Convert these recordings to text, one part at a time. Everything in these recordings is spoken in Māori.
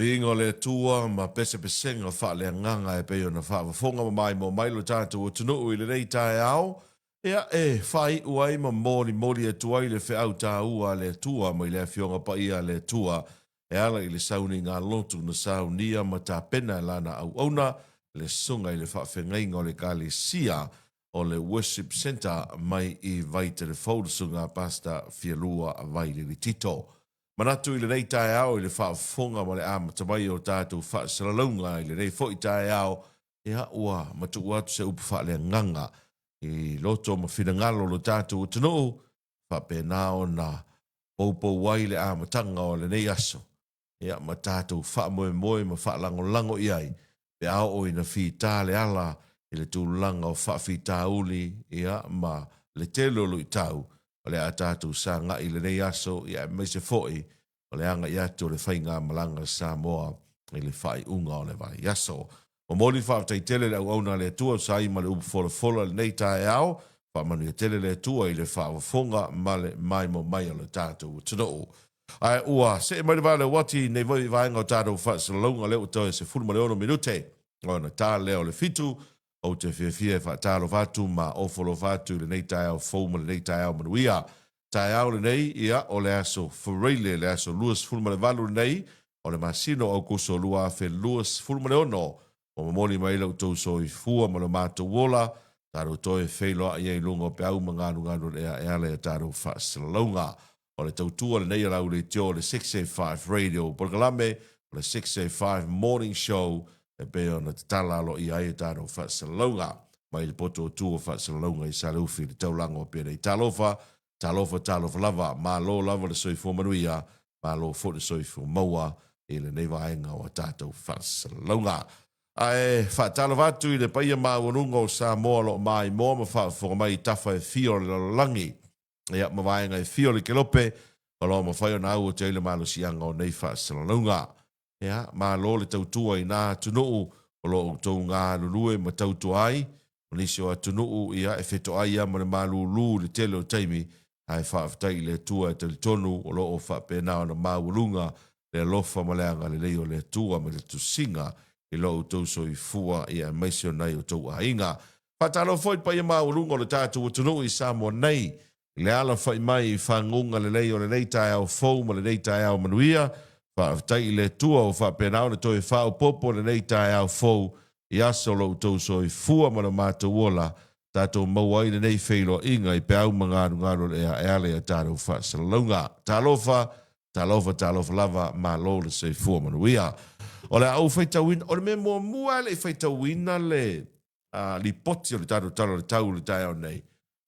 Ingo le tua ma pese pesenga fa le nganga e peo na fa fonga mai mo mai lo tatu o tunu i le nei tai au ia fai uai ma moli e tuai le fe au ta ua le tua mo le fionga pa ia le tua e ala i le sauni ngā lotu na saunia ma ta pena lana au ona le sunga i le fa fengainga o le kali sia o le worship center mai i vai telefonu sunga pasta fialua vai le tito. Manatu i le nei tae au i le whaafonga ma le ama tamai o tātou whaasalaunga i le nei fo i tae au e ua matu atu se upu wha le nganga i loto ma whina ngalo lo tātou o tano whapena na poupou wai le ama tanga o le nei aso ia ma tātou wha moe ma wha lango i ai pe au o ina whi tā le ala i le tūlanga o wha whi tā uli ia ma le telo lo i tau o le a tātou sa ngā i le nei aso ia mai se foi o le anga i atu o le whainga malanga Samoa i le whai unga o le vai aso. O moli wha tai tele le au na le tua sa i ma le upu fola le nei tae au wha manu i tele le tua i le wha fonga ma le mai mo mai o le tātou o tino. Ai ua se mai le vale wati nei vai vaenga o tātou wha sa launga leo toi se fulma le ono minute o na tā leo le fitu o te fie wha tālo vatu ma o folo vatu le nei tae au fōma le nei tae au manuia. Tai au le nei ia o le aso Fureile le aso Luas fulma le valu nei o le masino au kuso lua fe Luas fulma le ono o mamoli mai lau tau so i fua ma le mato wola taro toe feilo a iei lungo pe au nganu le a le taro whaasalaunga o le tautua le nei lau le tio le 685 radio Porkalame o le 685 morning show e pe ona te talalo i ai taro whaasalaunga mai le poto tua whaasalaunga i salufi le taulango pe nei talofa talofa lava, malo lava le soifo manuia, malo fo le soifo maua, e le neiva ainga o tātou whaasalaunga. Ai, whaatalo vatu i le paia maununga o Samoa lo mai moa ma whaafora mai tafa e fio le langi. Ia, ma vaenga e fio le kelope, o lo ma whaio na au o te ile malo sianga o nei whaasalaunga. Ia, malo le tautua i nā tunuu, o lo o tau ngā lulue ma tautua ai, o nisi o tunuu ia e feto ai ama le malulu le tele o taimi, ai whaafitai le tua e tali tonu o loo whapena o na maulunga le alofa maleanga le leo le tua me le tusinga i loo tauso i fua i a maisio nei o tau a inga. Whatalo foi pa i maulunga o le tātou o tunu i Samoa nei, le ala whai mai i whangunga le leo le leitai au fau ma le leitai au manuia, whaafitai le tua o whapena o le toi whao popo le leitai au fau i aso loo tauso i fua ma le mātou wola, tātou mauai nei whailo inga i peau ngāru le e ale a tātou whaasalaunga. Tālofa lava ma lo le se fua manuia. O le au whaitawina, o le me mua le whaitawina le li poti o le tātou talo le tau le tai au nei.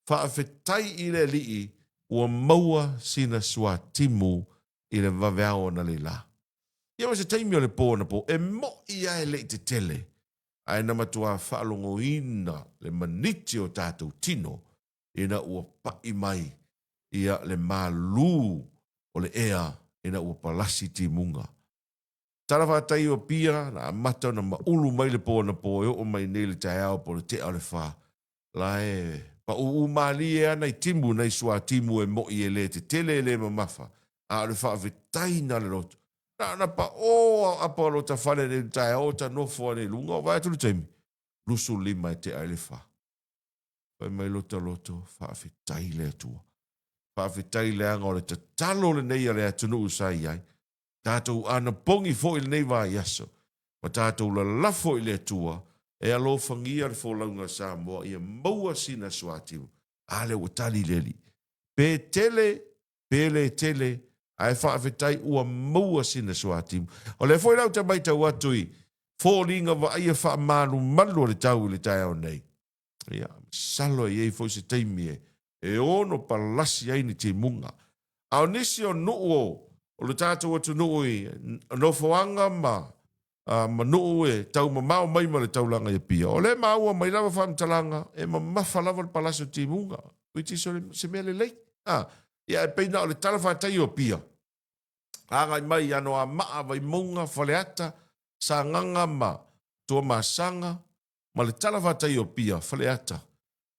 Whaafetai i le lii ua maua sina sua timu i le vaveao na le la. Ia ma se taimi o le pōna po, e mo ia e le te tele. Ai na matua whaalongo ina le maniti o tātou tino ina ua pai mai ia le malu o le ea ina ua palasi ti munga. Tara whātai o pia na amata na maulu mai le pōna pō e o mai nei le tai au po le te au le whā. La e pa u mali e ana i timu nei sua timu e mo i e le te tele le mamafa. A le wha vitai na le roto. Na pa o apolo ta fale le tai o ta no fo le lunga vai tu temi lusu lima te ailefa pa mai loto fa fitai le tu fa fitai le anga o le talo le nei le atunu sai ai tatu ana pongi fo il nei vai aso ma tatu la lafo ile tua e alo fangia le fo lunga Samoa ia maua sina swati ale o tali leli pe tele ai whaafetai ua maua sina suatimu. O le foi lau te mai tau atui, fōlinga wa aia wha malu le tau le tai au nei. Ia, salo e ei foi se teimi e ono palasi ai ni te munga. Au nisi o nuu o le tātou atu nuu i, no foanga ma nuu e tau mau mai ma le taulanga e pia. O le maua mai lava whamtalanga, e ma mafa lava le palasi o te munga. Uiti se mea le lei. Ia e peina o le talawhatai o pia. Anga mai ano a maa vai munga faleata sa nganga ma tua masanga ma le talawhatai o pia faleata.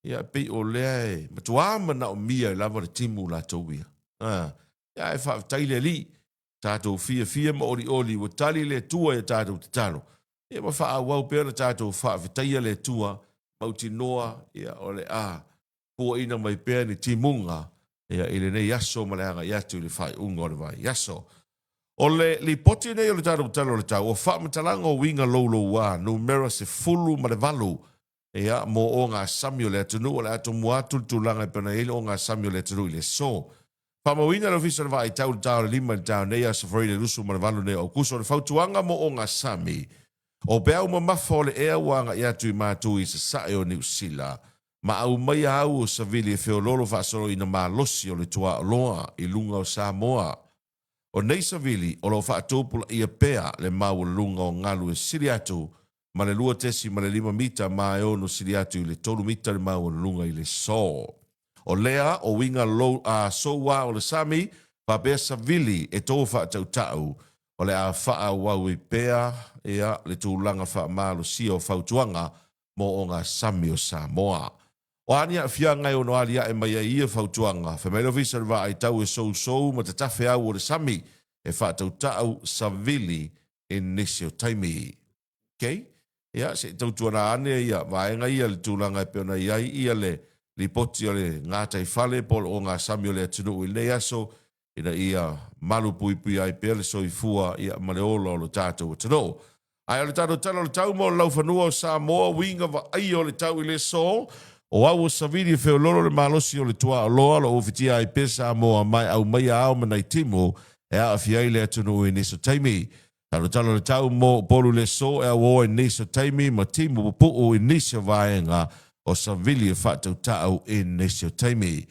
Ia e pei o lea e matua ama na o mia i lava le timu la tauia. Ia e whaatai le li tātou fia ma oli wa tali le tua e tātou te talo. E ma wha wau pēna tātou wha whitaia le tua, mauti noa, ia ole pua ina mai pēna ni timunga, ia ile nei yaso ma le anga yatu le whai unga o le vai yaso. O le li poti nei o le tātou talo le tau, o wha matalanga o winga lolo wa, numera se fulu ma le valu, ia mo o ngā Samuel le atunu, o le atu muatu tulanga pēna ele o ngā Samuel le atunu ile so. Pamawina lo fisa vai tau le lima tau nei a safari le lusu ma le valu nei o kuso le fautuanga mo o ngā Sami. O bea uma mafo le ea wanga ia tui mātu i sa sae o New Zealand. Ma au mai au o savili e whiololo whaasoro ina mā losi o le tua loa i lunga o Samoa. O nei savili o lo whaatopula ia pea le mau lunga o ngalu e siri atu ma le lua tesi ma le 5 mita ma e ono siri atu i le 3 mita le mau lunga i le so. O lea o winga soua o le Sami pa bea savili e tō whaatautau o le a wha wau i pea ea le tūlanga wha mālo si o whautuanga mo o ngā Sami o Samoa. O ania fia ngai o no alia e mai a ia whautuanga, whamelo visa rwa ai tau e sou ma te tawhi au o le Sami e whaatautau savili e nisi o taimi. Okay? Ia, se tautuana ane ia, vaenga ia le tūlanga e peona iai ia le li poti o le ngātai whale pol o ngā Sami o le atunu i le aso ina ia malu pui ai pele so i fua ia maleolo o le tātou o tano. Ai o le tātou talo le tau mo lau whanua o Samoa winga wa ai o le tau i le so o au o saviri e whiololo le malosi o le tua o loa lo ofitia ai pe Samoa mai au mai ao manai timo e a fiai le atunu i niso taimi. Tātou talo le tau mo polu le so e au o i niso taimi ma timo puu i niso vaenga o savili e whatau tau i niso taimi.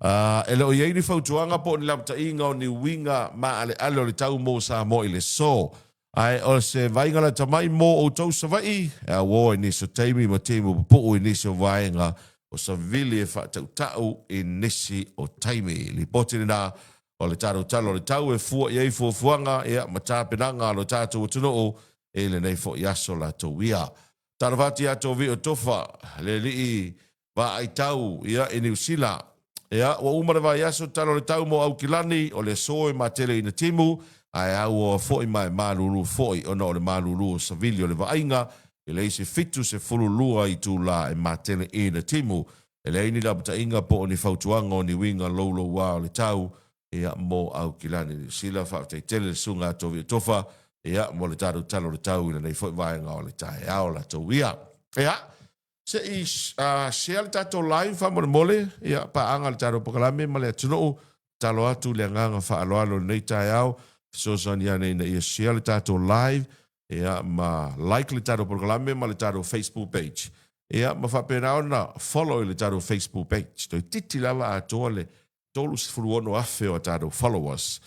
E leo iei ni whautuanga po ni lapta inga o ni winga ma ale ale o le tau mo Samoa i le so. Ai o se vainga la tamai mo o tau savai, e a wo i niso taimi ma teimu puu i niso vainga o savili e whatau tau i nisi o taimi. Li poti na o le tātou talo le tau e fua iei fuanga e a matapinanga lo tātou o tunoo e le nei fo yaso la tau ia. Tarawati ato vi o tofa le lii va ai tau ia i New Zealand. Ia, wa umara vai aso talo le tau mo au kilani o le soe ma tele ina timu, ai au o foi mai malulu foi o no le malulu o savili o le vainga, e le se fitu se fulu lua i tu la e ma tele ina timu, e le ini la bata inga po o ni fautuanga o ni winga lolo wa o le tau, ia mo au kilani. Sila whaatai tele sunga tovi tofa, ia mo le talo le tau ina nei foi vainga o le tae ao la tau ia. Ia, se i share le tato live fa mole ia pa anga le tato pakalame ma le atunu talo atu le nganga fa aloalo nei tae ao so sonia nei ia share le tato live ia ma like le tato pakalame ma le tato Facebook page ia ma fa pena ona follow le tato Facebook page to titi lava ato le tolu se fulu ono afe o tato followers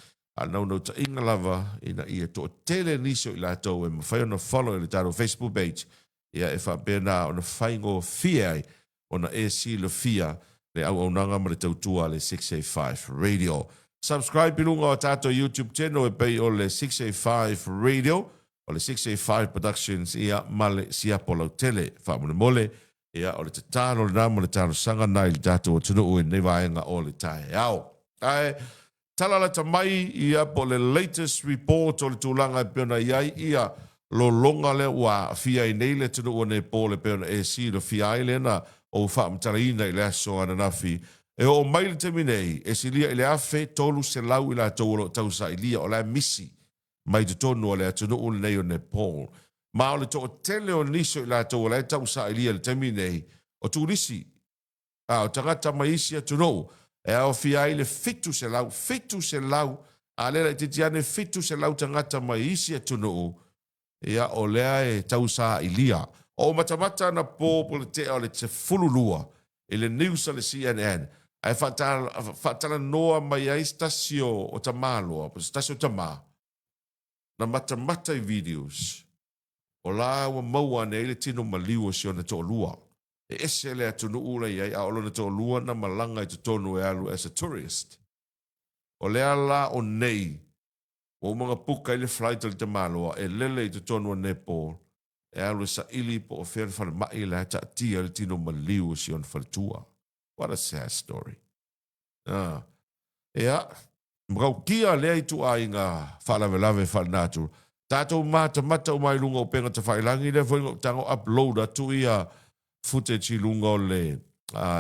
no no ta inga lava ina ia to tele niso i lato e ma fa ona follow le tato Facebook page ia e whapena o na whaingo fia ai o na e si le fia le au au nanga ma le tautua le 685 Radio. Subscribe pilunga o tātou YouTube channel e pei o le 685 Radio o le 685 Productions ia ma le siapolau tele whamune mole ia o le tatano le nama le tāno sanga nai le tātou o tunu ue nei vaenga o le tae au. Ai, talala tamai ia po le latest report o le tūlanga e peona iai ia lo longa le wa fia i nei le tunu o ne po le peona e si lo fia i le na o whaamtaraina i le aso ana nafi. E o mai le temi nei, e si lia i le afe tolu se lau i la tolu tausa i lia o la misi mai te tonu o le tunu o nei o ne po. Ma o le to tele o niso i la tolu le tausa i lia le temi nei o tu nisi. O tangata mai isi a tunu e o fia i le fitu se lau a le titiane fitu se lau tangata mai isi a tunu ia o lea e tausa i lia. O matamata na po le te o le te fululua i le news o le CNN. Ai whatala noa mai ai stasio o tamaloa, stasio tama. Na matamata i videos. O la ua maua ne le tino maliu si o na to lua. E ese le atunu ula iai a olo na to lua na malanga i to tonu e alu as a tourist. O lea la o nei o mga puka i le flight o le tamaloa e lele i te tonu a Nepal e alu sa ili po o whare whare mai le hata tia le tino maliu si on whare tua. What a sad story. Ea, Mkau kia lea i tu ai ngā whalawe whanatu. Tātou mata o mai lunga o penga te whailangi le whaingo tango upload atu i a footage i lunga o le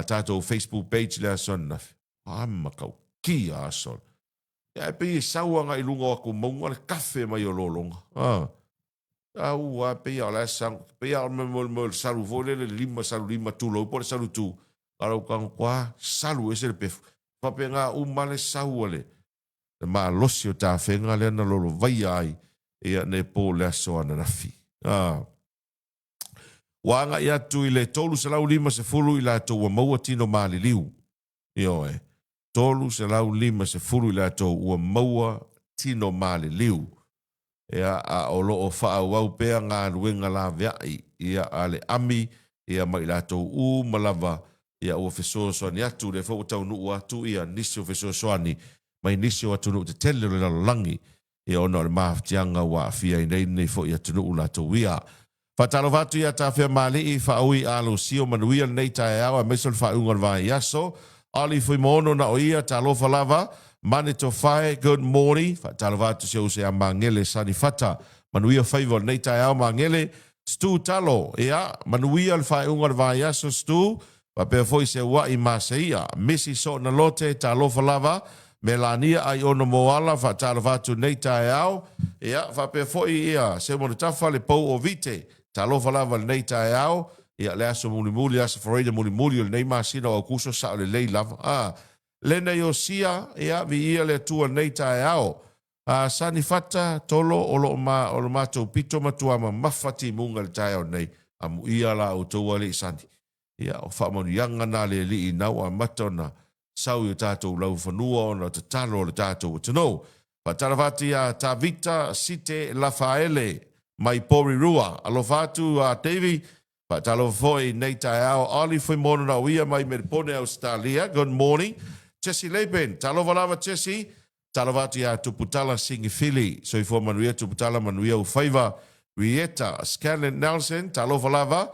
tātou Facebook page le ason na. Makau kia ason. Ia e pei sauanga i lunga o aku maunga le kafe mai o lolonga. Au a pei a le sang. Pei a me salu vole le salu lima tulo. Po le salu tu. Arau kang kwa salu ese le pefu. Pape ngā umale sau ale. Ma losi o tā whenga lea na lolo vai ai ia ne pō lea soa na rafi. Wanga i atu i le tolu se lau lima se fulu i la tau ua maua tino maali liu. Io tolu se lau lima se fulu i la tau ua maua tino maali liu. Ia a olo o faa wau pea ngā ruenga la veai ia ale ami ia mai la tau malava ia ua fesoa soani atu le fau tau nuu atu ia nisi o fesoa soani mai nisi o atu nuu te tele le lalangi ia ona le maaftianga wa afia i nei fo i atu nuu la tau ia. Fatalo vatu ia ta fia mali i faui alo sio manuia nei tae awa mesol fa ungar vai yaso ali fui mono na o ia ta lofa lava mane to fai good morning fatalo vatu se use a mangele sani fata manuia favor nei tae awa mangele stu talo ia manuia le fa ungar vai yaso stu pa pe foi se wa i maseia misi so na lote ta lofa lava Melania ai ono moala fatalo vatu nei tae awa ia fa pe foi ia se mo tafa le pou o vite talo lava nei tae au ia le aso muli aso Florida muli le nei masina o kuso sa le lei lava le nei o sia ia vi ia le tua nei tae au sani fata tolo o lo mato pito matua ma mafati munga le tae au nei amu ia la o tua le sani ia o whamonu yanga na le li i nau a matona sau i tātou lau whanua o na te talo le tātou o tano pa taravati a ta vita site Lafaele mai pori rua. Alo fatu a Davey, pa talo foi nei tae au, ali foi mono na uia mai merpone Australia. Good morning. Jesse Leben, talo valava Jesse, talo vatu a tuputala singi fili. So i fo manuia tuputala manuia ufaiva, Rieta, Scanlon Nelson, talo valava,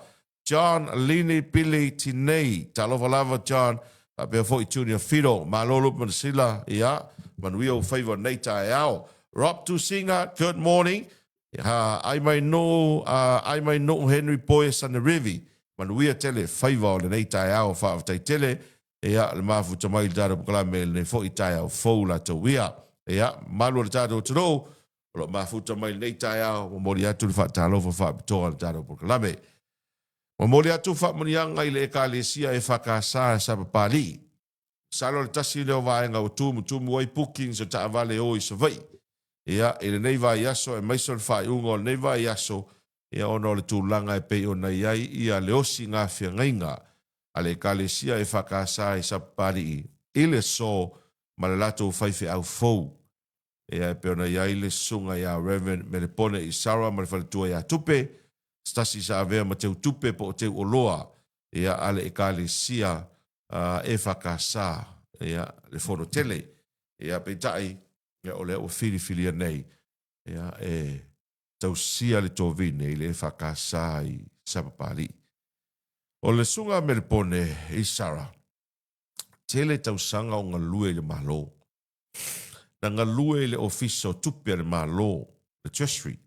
John Lini Pili Tinei, talo valava John, a bea foi Junior Fido, malolo mansila, ia, manuia ufaiva nei tae au. Rob Tusinga, good morning. I may know Henry Boyce and the Rivi. Manuia tele faiva o le nei tae au wha tai tele. Ea le mafu tamai dara bukala me le fo i tae au fau la tauia. Ea malu le tātou tano. Lo mafu tamai nei tae au. Mori atu le wha tālofa wha pitoa le tātou bukala me. Mori atu wha manianga i le eka le sia e whakasa e sapapali. Salo le tasi leo vaenga o tumu wai puking so ta vale o i sa vai. Ia, ele nei vai yaso, e maisol fai ungo, nei vai yaso, ia ono le tūlanga e pei o nei ai, ia le osi ngā fia ngainga, ale kalesia e whakasa e sapari i, ile so, ma le lato whaife au fau, ia e peo nei ai le sunga ia Reverend me le pone i Sarah, ma le whaletua ia tupe, stasi sa avea ma teu tupe po o teu oloa, ia ale e kalesia e whakasa, ia le fono tele, ia peitai, ia o le o fili nei ia e tausia le tovine i le whakasa i sapapali. O le sunga me le pone i Sara, tele tausanga o ngā lue le malo. Na ngā lue le ofiso tupe le malo, le treasury,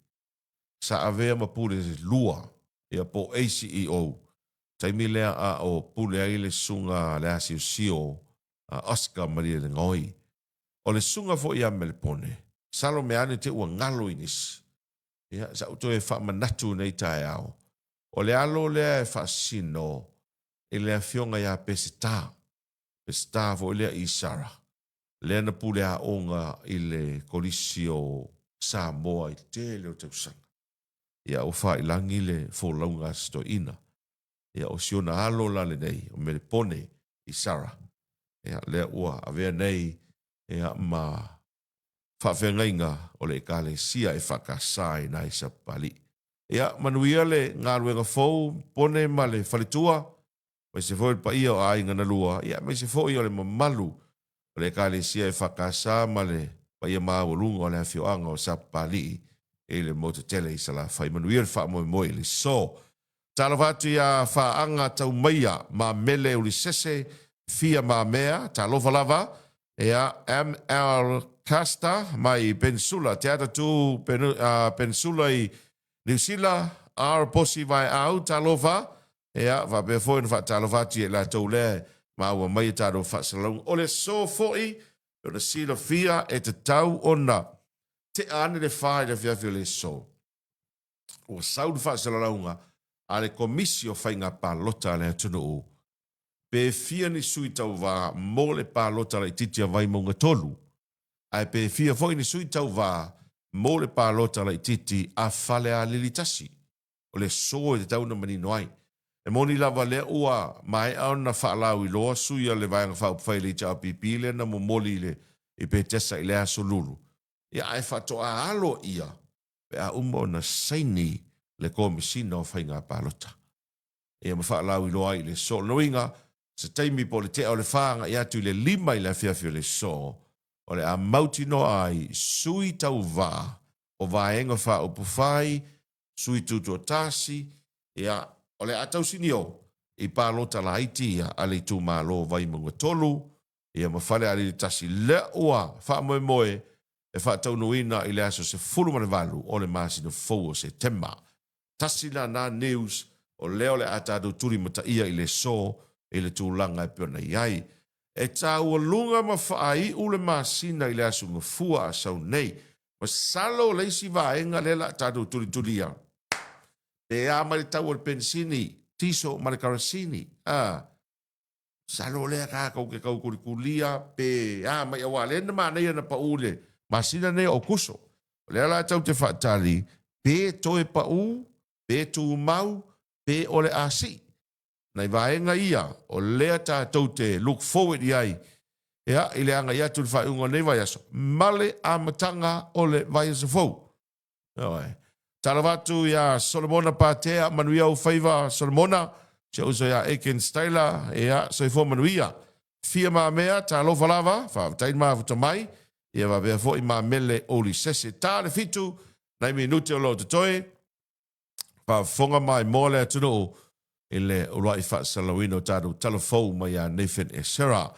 sa avea ma pule lua, ia po ACEO, taimi lea a o pule ai le sunga le asi o sio, Oscar Maria le ngoi. O le sunga fo ia me le pone. Salo me ane te ua ngalo inis. Ia, sa uto e wha manatu nei tae au. O le alo lea e wha sino. E lea fionga ia pesita. Pesita fo lea i Sara. Lea na pule a onga i le kolisio Samoa i te leo tausanga. Ia o wha ilangi le fo launga sto ina. Ia o siona alo la le nei. O me le pone i Sara. Ia lea ua avea nei. Ea ma whawhengainga o le kale sia e whakasai na i sapali. Ea manuia le ngā ruenga fau pone ma le whaletua. Mai se fōi pa ia o ai ngana lua. Ea mai se fōi o le mamalu o le kale sia e whakasa ma le pa ia maa walunga o le hawhioanga o sapali. E le moto tele i sala whai manuia le wha moe le so. Tala whatu ia whaanga tau maia ma mele uli sese fia ma mea. Talofa lava. Ea ML Lancaster mai Peninsula te ata tu Peninsula i New Zealand ar posi vai au talofa ia va be foi na talofa ti la tole ma wa mai taro fa salon ole so foi o sila fia e te tau ona te ane le fai le fia le so o sau fa salonga ale komisio fai nga palota le tunu pe fia ni sui tau va mo le palota le titia vai mo tolu ai pe fia foi ni sui tau va mo le palota le titi a fale a lilitasi o le so e tau na mani noai e moni lava le ua mai au na whaalau i loa sui a le vaianga whao le tau pipile na mo moli le i pe tesa i le aso lulu ia ai whatoa alo ia pe a umo na saini le komisina o whainga palota ia ma whaalau i loa i le so noinga se taimi po le te o le whaanga i atu i le lima i le fiafio le so o le a mauti no ai sui tau vā o vaenga wha o pufai sui tutu o tasi ia o le atau sinio i palota la iti ia ale tu malo vai munga tolu ia mawhale ali tasi le ua wha moe moe e wha tau nuina i le aso se fulu mane valu o le masino fou o se tema tasi na news o leo le atadu turi mata ia i le so i le tūlanga e piona iai e tau o lunga ma whaai u le masina i le aso ngafua a sau nei ma salo leisi vaenga le la atadu turi ia e a mali tau o le pensini tiso mali karasini salo le ka kau ke kau kurikulia pe mai awa le na mana ia na paule masina ne o kuso le ala tau te whaatali pe toe pau pe tu mau pe ole asi nei vaenga ia o lea tātou te look forward iai ia i le anga ia tu le whaiunga nei vai aso male a matanga o le vai aso fau talavatu ia Solomona Patea manuia o whaiva Solomona se uso ia Aiken Styler ia soifo manuia fia maa mea ta lofa lava whaatain maa futa mai ia va bea fo i maa mele oli sese ta le fitu nai minuti o lo te toe whaafonga mai mole atunu o ile ula i whaasalawino tāru talafou mai a Nathan Esera.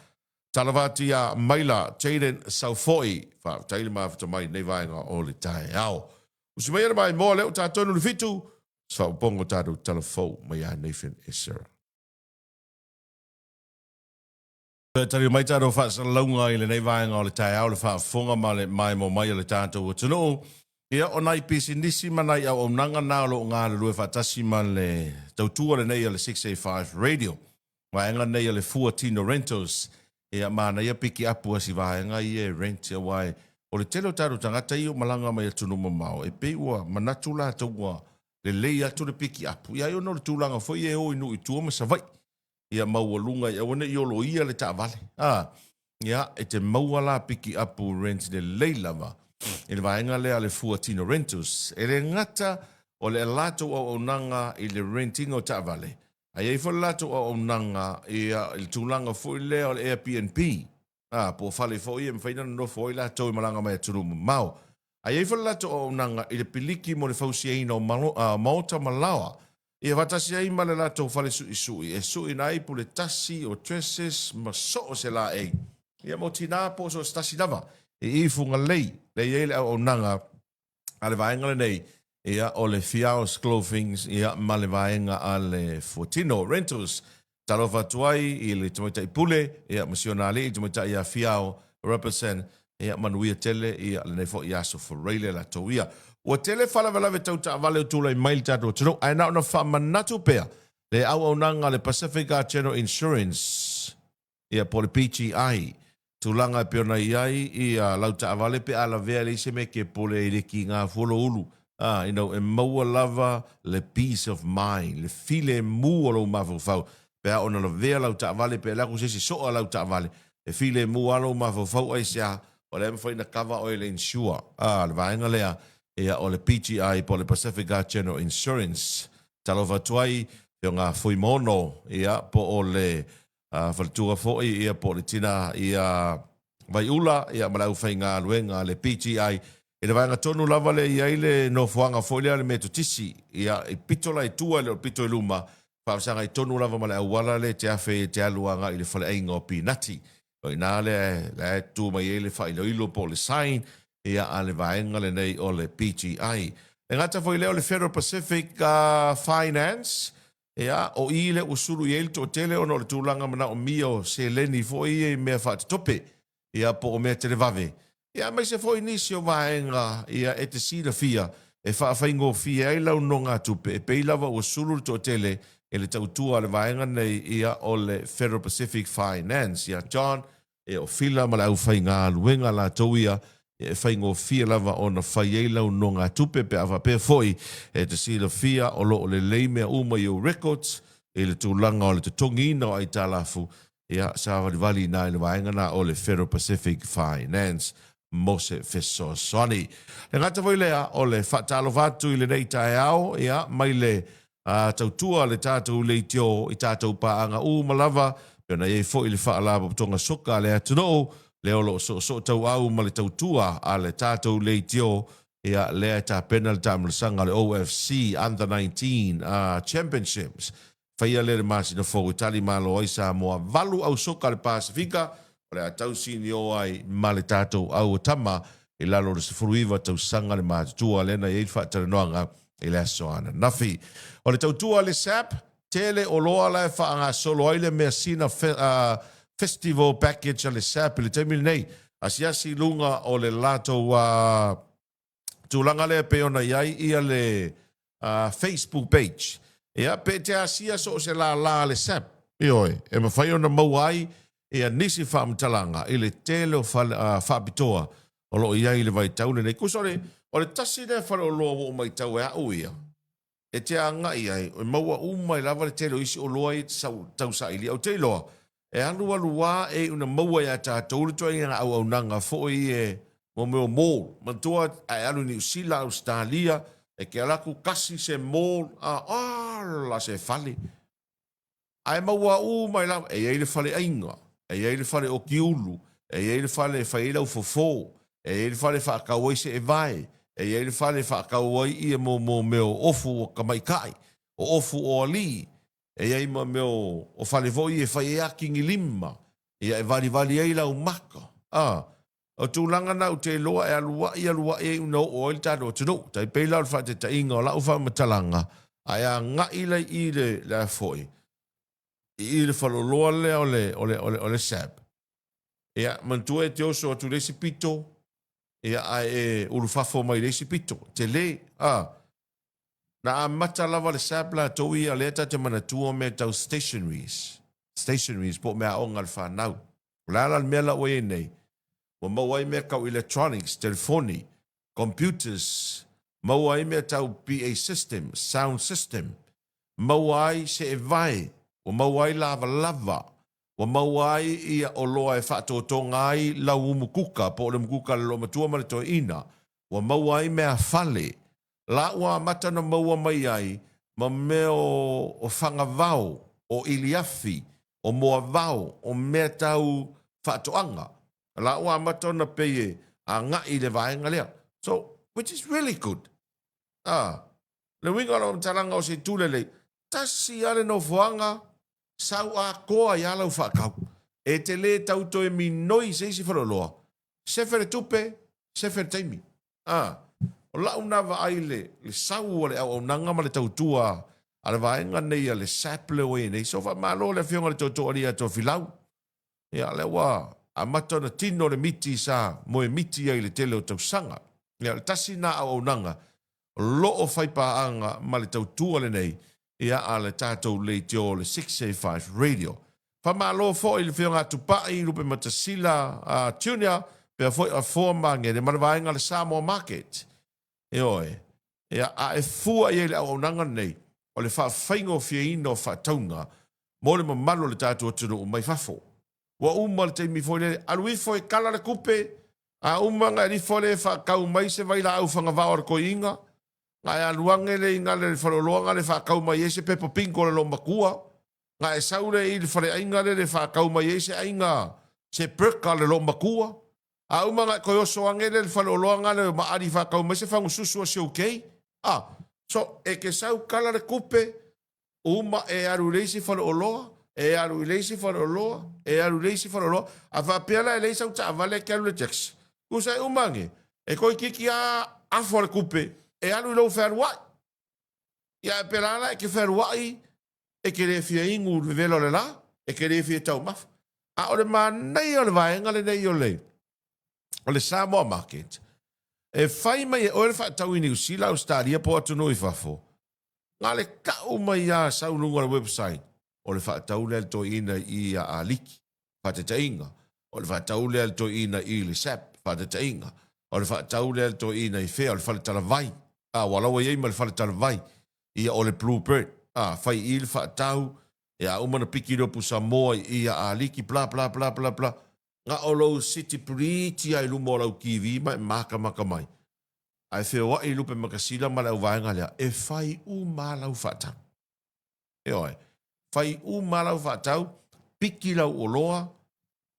Talavati a Maila, Jaden Saufoi, whaatain maa futa mai nei vaenga o le tae au. Usi mai mai mo leo tātonu le fitu, whaapongo tāru talafou mai a Nathan Esera. Tari mai tāru whaasalaunga i le nei vaenga o le tae au le whaafonga ma le mai mo mai o le tātou o tunu. Ia o nai pisi nisi manai au nanga nalo ngā le lue whatasi man le tautua le nei le 685 radio. Waenga nei le Fuatino Rentals. Ia mana ia piki apu asi waenga ia rent ia wai. O le telo taru tangata i o malanga mai atunu mamao. E pe ua manatu la taua le lei atu le piki apu. Ia io no le tūlanga foi e o inu i tua ma savai. Ia maua lunga ia wane i olo ia le ta vale. Ia e te maua la piki apu rent le lei lava. E le vaenga lea le Fuatino Rentals. E le ngata o le lato o onanga i le renting o Ta'avale. A iei fo lato o onanga i le tūlanga fo i lea o le Airbnb. Po fale fo i e mwhaina no fo i lato i malanga mai atunu mau. A iei fo lato o onanga i le piliki mo le fausiaina o Maota Malawa. I e watasi ai ma le lato fale sui. E sui nai pu le tasi o Tresses ma so o se la ei. Ia mo tina po so stasi lava. I funga lei. Le iele au nanga a le vaenga le nei ia o le Fiaos Clothings ia ma le vaenga a le Fuatino Rentals talofa tuai i le tumaita i pule ia masionali i tumaita ia Fiao represent ia manuia tele ia le nefo ia so foreile la toia o tele fala vela ve tauta vale tula i mail tato tino ai na ona fa manatu pea le au nanga le Pacific General Insurance ia por PGI tulanga peona iai i lauta avale pe ala vea le se me ke pole i ki ngā folo ulu. E maua lava le peace of mind, le file mu o lo mawhau. Pe a ona la vea lauta avale pe lako se si soa lauta avale. E file mu alo mawhau ai sea o le mwhai na cover o le insure. Le vaenga lea o le PGI po le Pacific General Insurance. Talova tuai pe o ngā fui mono po o le Faltua foi ia po le tina ia vai ula ia malau fainga luenga le PGI e le vanga tonu lava le ia ile no fuanga foi le metotisi ia e pitola e tua le pito luma fa sanga i tonu lava malau wala le te afe te aluanga i le fale ainga o pinati O ina le tu mai ele fa ilo po le sign ia ale vaenga le nei o le PGI. E ngata foi leo le Federal Pacific Finance ia o ile usulu i ele to tele o no le tūlanga mana o mio se leni foi mea fa tope ia po o mea tele vave. Ia mai se foi nisi o vaenga ia e te sida fia e fa faingo fia i lau nonga tupe e peilava usulu to tele e le tautua le vaenga nei ia o le Federal Pacific Finance. Ia John e o fila ma lau whainga luenga la tauia e whaingo fia lava o na whai e lau nonga tupe pe awa pe foi e te sila fia o lo o le leimea uma i o records e le tūlanga o le te tongina o ai tālafu ia sa wali na i le vaenga na o le Federal Pacific Finance Mose Feso Soni. E ngata voi lea o le whatalo vatu i le nei tae au ia mai le tautua le tātou leitio i tātou paanga malava pena e fo i le whaalaba tonga soka le atuno le olo so tau au ma le tautua a le tātou leitio ia le ta pena le tamlasanga le OFC Under 19 Championships whaia le masi na fo itali malo ai sa moa valu au soka le Pasifika o le atau sini o ai ma le tātou au tama i lalo le sifuruiva tau sanga le mātua lena i whaatare noanga i le asoana nafi. O le tautua le SAP, tele o loa lai whaanga solo aile mea sina festival package a le SAP le temil nei. Asiasi lunga o le lato tūlanga lea peona iai ia le Facebook page. Ia pe te asia so se la le SAP. Ioi, e mawhai ona mauai ia nisi whaamtalanga i le tele o whaapitoa o lo iai le vai taune nei. Kusore, o le tasi ne whare o loa o mai tau e au ia. E te anga i ai, o maua umai lava le telo isi o loa i tau sa ili au te loa. E alu wā e una maua ia tā tauri toa i au nanga fo i e mo meo mōl. Mantua ai alu ni usila Australia e ke alaku kasi se mōl la se fali. Ai maua umai lava e eile fale ainga, e eile fale o kiulu, e eile fale whaila u fofo, e eile fale whaakawai se e vai, e eile fale whaakawai i e mo meo ofu o kamaikai, o ofu o ali, e ei ma meo o fale voi e whai e akingi lima, e e vali e lau maka. O tūlanga nau te loa e alua e una o il tātou o tino, tai peila o whate ta inga o lau whamatalanga, ai a ngā ilai i le foi, i le whaloloa le o le SAP. Ia, mantua e te oso atu resi pito, ia ai e urufafo mai resi pito, te le, na a mata lava le SAP la toui a leta te manatua me tau stationaries, po mea onga le whanau. Lala le mea la oe nei, wa mawai mea kau electronics, telefoni, computers, mawai mea tau PA system, sound system, mawai se e vai, wa mawai lava, wa mawai ia o loa e whaatotonga ai lau umukuka, po le mukuka le lo matua ma le toa ina, wa mawai mea fale, la ua mata na maua mai ai, ma meo o whangavau, o iliafi, o moa vau, o mea tau whaatoanga. La ua mata na peye a ngai le vaenga lea. So, which is really good. Le winga lo mtaranga o se tulele, tasi ale no fuanga, sau a koa i ala u whakau. E te le tauto e minoi se isi wharoloa. Sefere tupe, sefere taimi. O lau nawa ai le sau ale au nanga ma le tautua ale vaenga nei ale saple o e nei. So fa malo le fionga le tautua ali ato filau. Ia le wa a matona tino le miti sa mo e miti ai le tele o tausanga. Ia le tasi na au nanga lo o whaipaanga ma le tautua le nei. Ia ale tātou le teo le 685 radio. Whamalo fo i le whionga tupai rupe matasila tunia pia fo i a formange le manawainga le Samoa Market. Eoi. Ia a e fua i le au nanga nei o le whawhaingo fia ino whataunga mo le mamalo le tātou atunu o mai whafo. Wa uma le teimi fo i le alui fo i kala le kupe a umanga li fo le whakau mai se vaila au whangavao ko inga. Ngai aluange le inga le whaloloanga le whakau mai ese pepo pinko le lo makua. Ngai saure i le whare ainga le whakau mai ese ainga se perka le lo makua. A umanga koe oso angele le whaloloanga le maari whakau mai se whangu susua se ukei. So e ke sau kala le kupe uma e aru reisi whaloloa e alu leisi whanoloa, e alu leisi whanoloa, a whapeala e leisa uta avale ke alu le taxi. Kusa e umange, e koi kiki a afore kupe, e alu lau whērua. Ia e perala e ke whēruai, e ke rewhia ingu le velo le la, e ke rewhia tau mafu. A ole ma nei o le vaenga le nei o le Samoa Market. E whai mai e oere whaatau i New Zealand, Australia, po atu nui whafo. Ngā le kau mai a saununga le website, o le whaatau le to ina i a aliki, whaatatainga. O le whaatau le to ina i le sap, whaatatainga. O le whaatau le to ina i whea, o le whaletala vai. Walawa iei ma le whaletala vai. Ia o le Bluebird. Whai i le whaatau, ia umana piki ropu Samoa i a aliki, bla bla bla bla bla. Ngā o lau City Pretty ai lumo lau kiwi mai maka mai. Ai whio wa i lupe makasila ma lau vaenga lea. E whai u ma lau whaatau. E oi. Whai u ma lau whaatau. Piki lau o loa.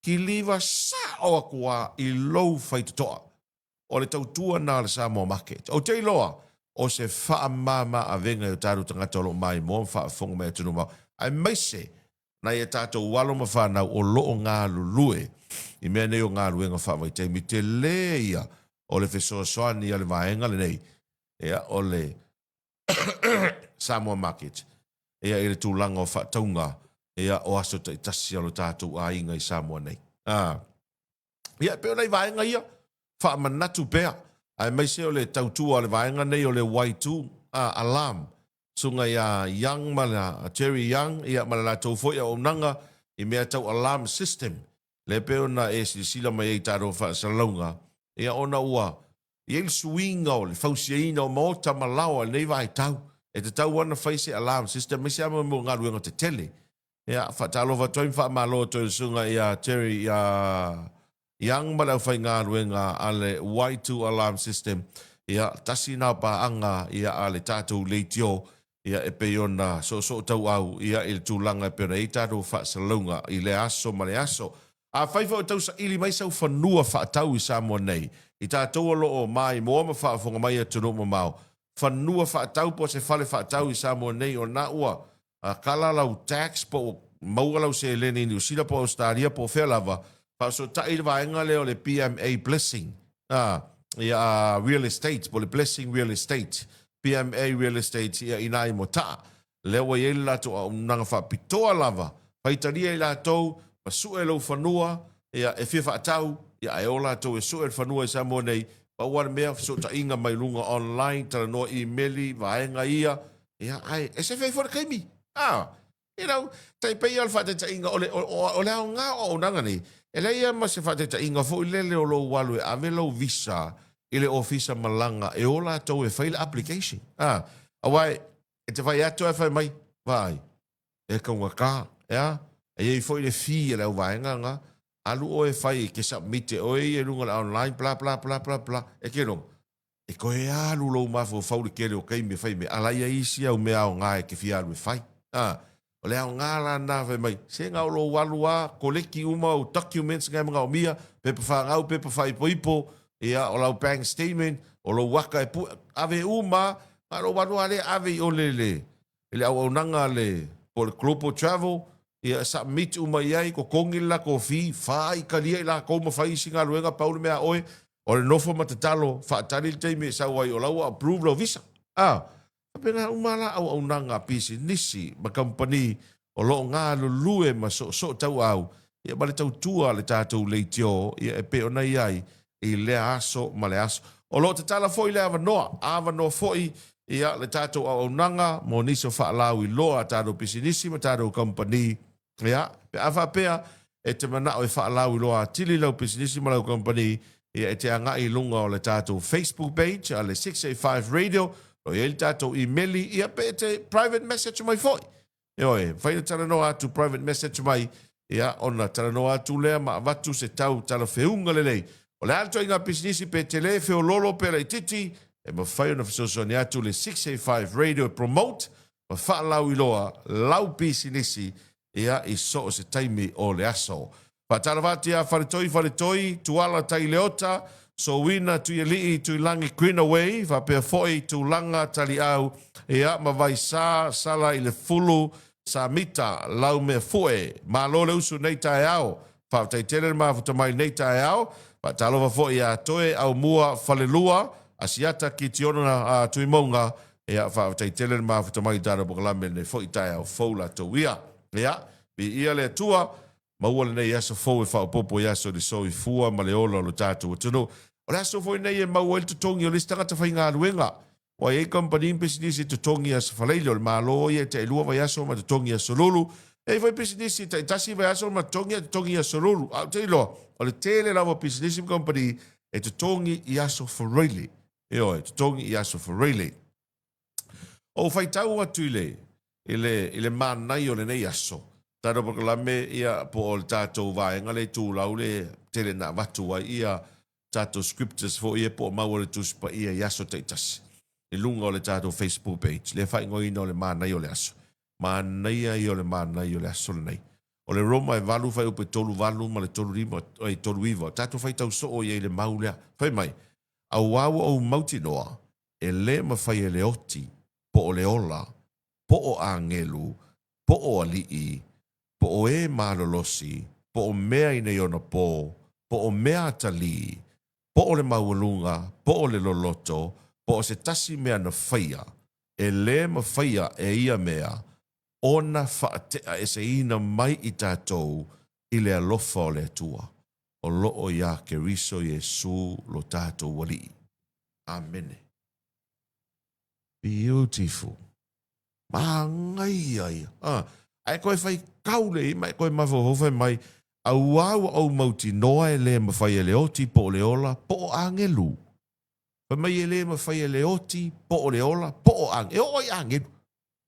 Ki liwa sa o akua i lou whai tutoa. O le tautua nā le Samoa Market. O te loa. O se wha mama a venga i o tāru tangata o lo mai mo. Wha whonga mea tunu mau. Ai maise. Na ia tātou walo ma whanau o loo ngā lulue. I mea nei o ngā ruenga whawai te mi te leia o le whesoa soani a le vaenga le nei. Ea o le Samoa Market. Ea i le tūlanga o whataunga. Ea o aso ta itasi alo tātou a inga i Samoa nei. Ia peo nei vaenga ia. Whamanatu pea. Ai mai se o le tautua le vaenga nei o le Y2 alarm. Sunga ia Young mana, Terry Young, ia mana la tau foi o nanga i mea tau alarm system. Le peo na e sila mai e taro wha salonga. Ia ona ua, i el suinga o le fausiaina o maota malawa nei vai tau. E te tau wana whaise alarm system, misi ama mo ngā ruenga te tele. Ia whatalo wa toim wha malo toi sunga ia Terry Young mana whai ngā ruenga ale Y2 alarm system. Ia tasi nā pa anga ia ale tātou leitio. Ia e peiona so tau au ia il tūlanga e pera i tātou wha salonga i le aso ma le aso. A whaifa o tau sa ili mai sau whanua wha tau i Samoa nei. I tātou alo o mai moa ma wha whonga mai a tunu ma mau. Whanua wha tau po se whale wha tau i Samoa nei o na ua. Kala lau tax po maua lau se leni ni usila po Australia po whelava. Pa so ta ili vaenga leo le PMA Blessing. Ia real estate po le Blessing Real Estate. PMA Real Estate ia inai mo taa. Lewa i la to a unanga wha pitoa lava. Paitaria i la tau, ma sue lau whanua, ia e whiwha atau, ia e ola tau e sue whanua i Samoa nei, pa wana mea so ta inga mai lunga online, tala noa e-maili, vaenga ia, ia ai, e se whai fwara kaimi. You know, tai pei al wha te ta inga, o leo ngā o unanga nei, e leia ma se wha te ta inga, fo i lele o lo walu e ave lau visa, ile ofisa malanga e ola tau e fail application. Awai, e te whai ato e whai mai, vai, e kaunga kā, ea, e ei foi le fi e lau vaenga nga, alu o e whai ke submit e oi e lunga la online, bla bla bla bla bla, e ke rong. E koe alu lau mafo whau le kere o kei me whai me, alai a isi au mea o ngā e ke fi alu e whai. O lea o ngā la nā whai mai, se ngā o lo walua, koleki uma o documents ngai mga o mia, pepa whangau, pepa whai poipo, ia o lau bank statement, o lau waka e pu, ave uma, aro wanu ale ave o le au nanga le, po le global travel, ia submit uma iai, ko kongi la ko fi, whai kalia i la kouma whai singa luenga paule mea oe, o le nofo matatalo, whaatari le teime sa wai o lau approve lau visa. Pena umala au nanga pisi nisi, ma company, o lo ngā lulue ma so tau au, ia ma le tau tua le tātou leitio, ia e pe ona iai, i le aso ma le aso. O lo te tala foi le avanoa foi ia le tātou au nanga, mo niso whaalau i loa tātou pisinisi ma tātou company. Ia, pe awha pea, e te manao e whaalau i loa tili lau pisinisi ma lau company, ia e te anga i lunga o le tātou Facebook page, a le 685 Radio, o ia le tātou emaili, ia pe te private message mai foi. Ioe, whaina tala noa atu private message mai, ia ona tala noa atu lea ma avatu se tau tala whiunga lelei. O le alto inga pisinisi pe te le feo lolo pe rei titi, e ma whai ona whasosoni atu le 685 Radio promote, ma whaalau i loa, lau pisinisi, ia i so o se taimi o le aso. Pataravati a wharetoi, tuala tai leota, so wina tu i lii tu i langi Greenaway, va pe foi tu langa tali au, ia ma vai sa sala i le fulu, sa mita lau me foe ma lo le usu nei tai au fa tai tele ma futa mai nei tai au pa talo va fo ia toe au mua falelua asiata ki tiono na tuimonga ia fa tai tele ma futa mai dara bokalame ne fo tai au fola to ia ia bi ia le tua ma ua nei aso fo e fa popo ia so di so i fua ma le olo lo tatu tuno o la so fo nei e ma ua tu tongi o lista ta fa inga luenga o e company business tu tongi as fa le ma lo ia te lua va aso ma tu tongi as lulu e foi business ta tasi va aso ma tongi as lulu a te lo o le tele la business company e tu tongi i aso for really e o tu tongi i aso for really o fai tau atu ile manai o le nei aso taro proklame ia po o tātou vaenga le tūlau le tele na watu ai ia tātou scriptures fo ia po maua le tuspa ia yaso teitasi. I lunga o le tātou Facebook page. Le whai ngoi no le manai o le aso. Manai ai o le manai o le aso le nei. O le Roma e valu whai upe tolu valu ma le tolu rima o tolu iwa. Tātou whai tau so o ia i le maulea. Whai mai. Au awa au mauti noa e le ma whai e le oti po o le ola po o angelu po o alii po o e malolosi, po o mea i nei ona po o mea tali, po o le maualunga, po o le loloto, po o se tasi mea na whaia, e le ma whaia e ia mea, ona whaatea e se ina mai i tātou i le alofa o le atua, o loo ia ke riso Jesu lo tātou wali. Amen. Beautiful. Mangai ai. Ai koe whai kaule i mai koe mawhawhawhai mai au au mauti noa e le mawhai e le oti po o le ola po o angelu. Whai mai e le mawhai e le oti po o le ola po o angelu. E oi angelu.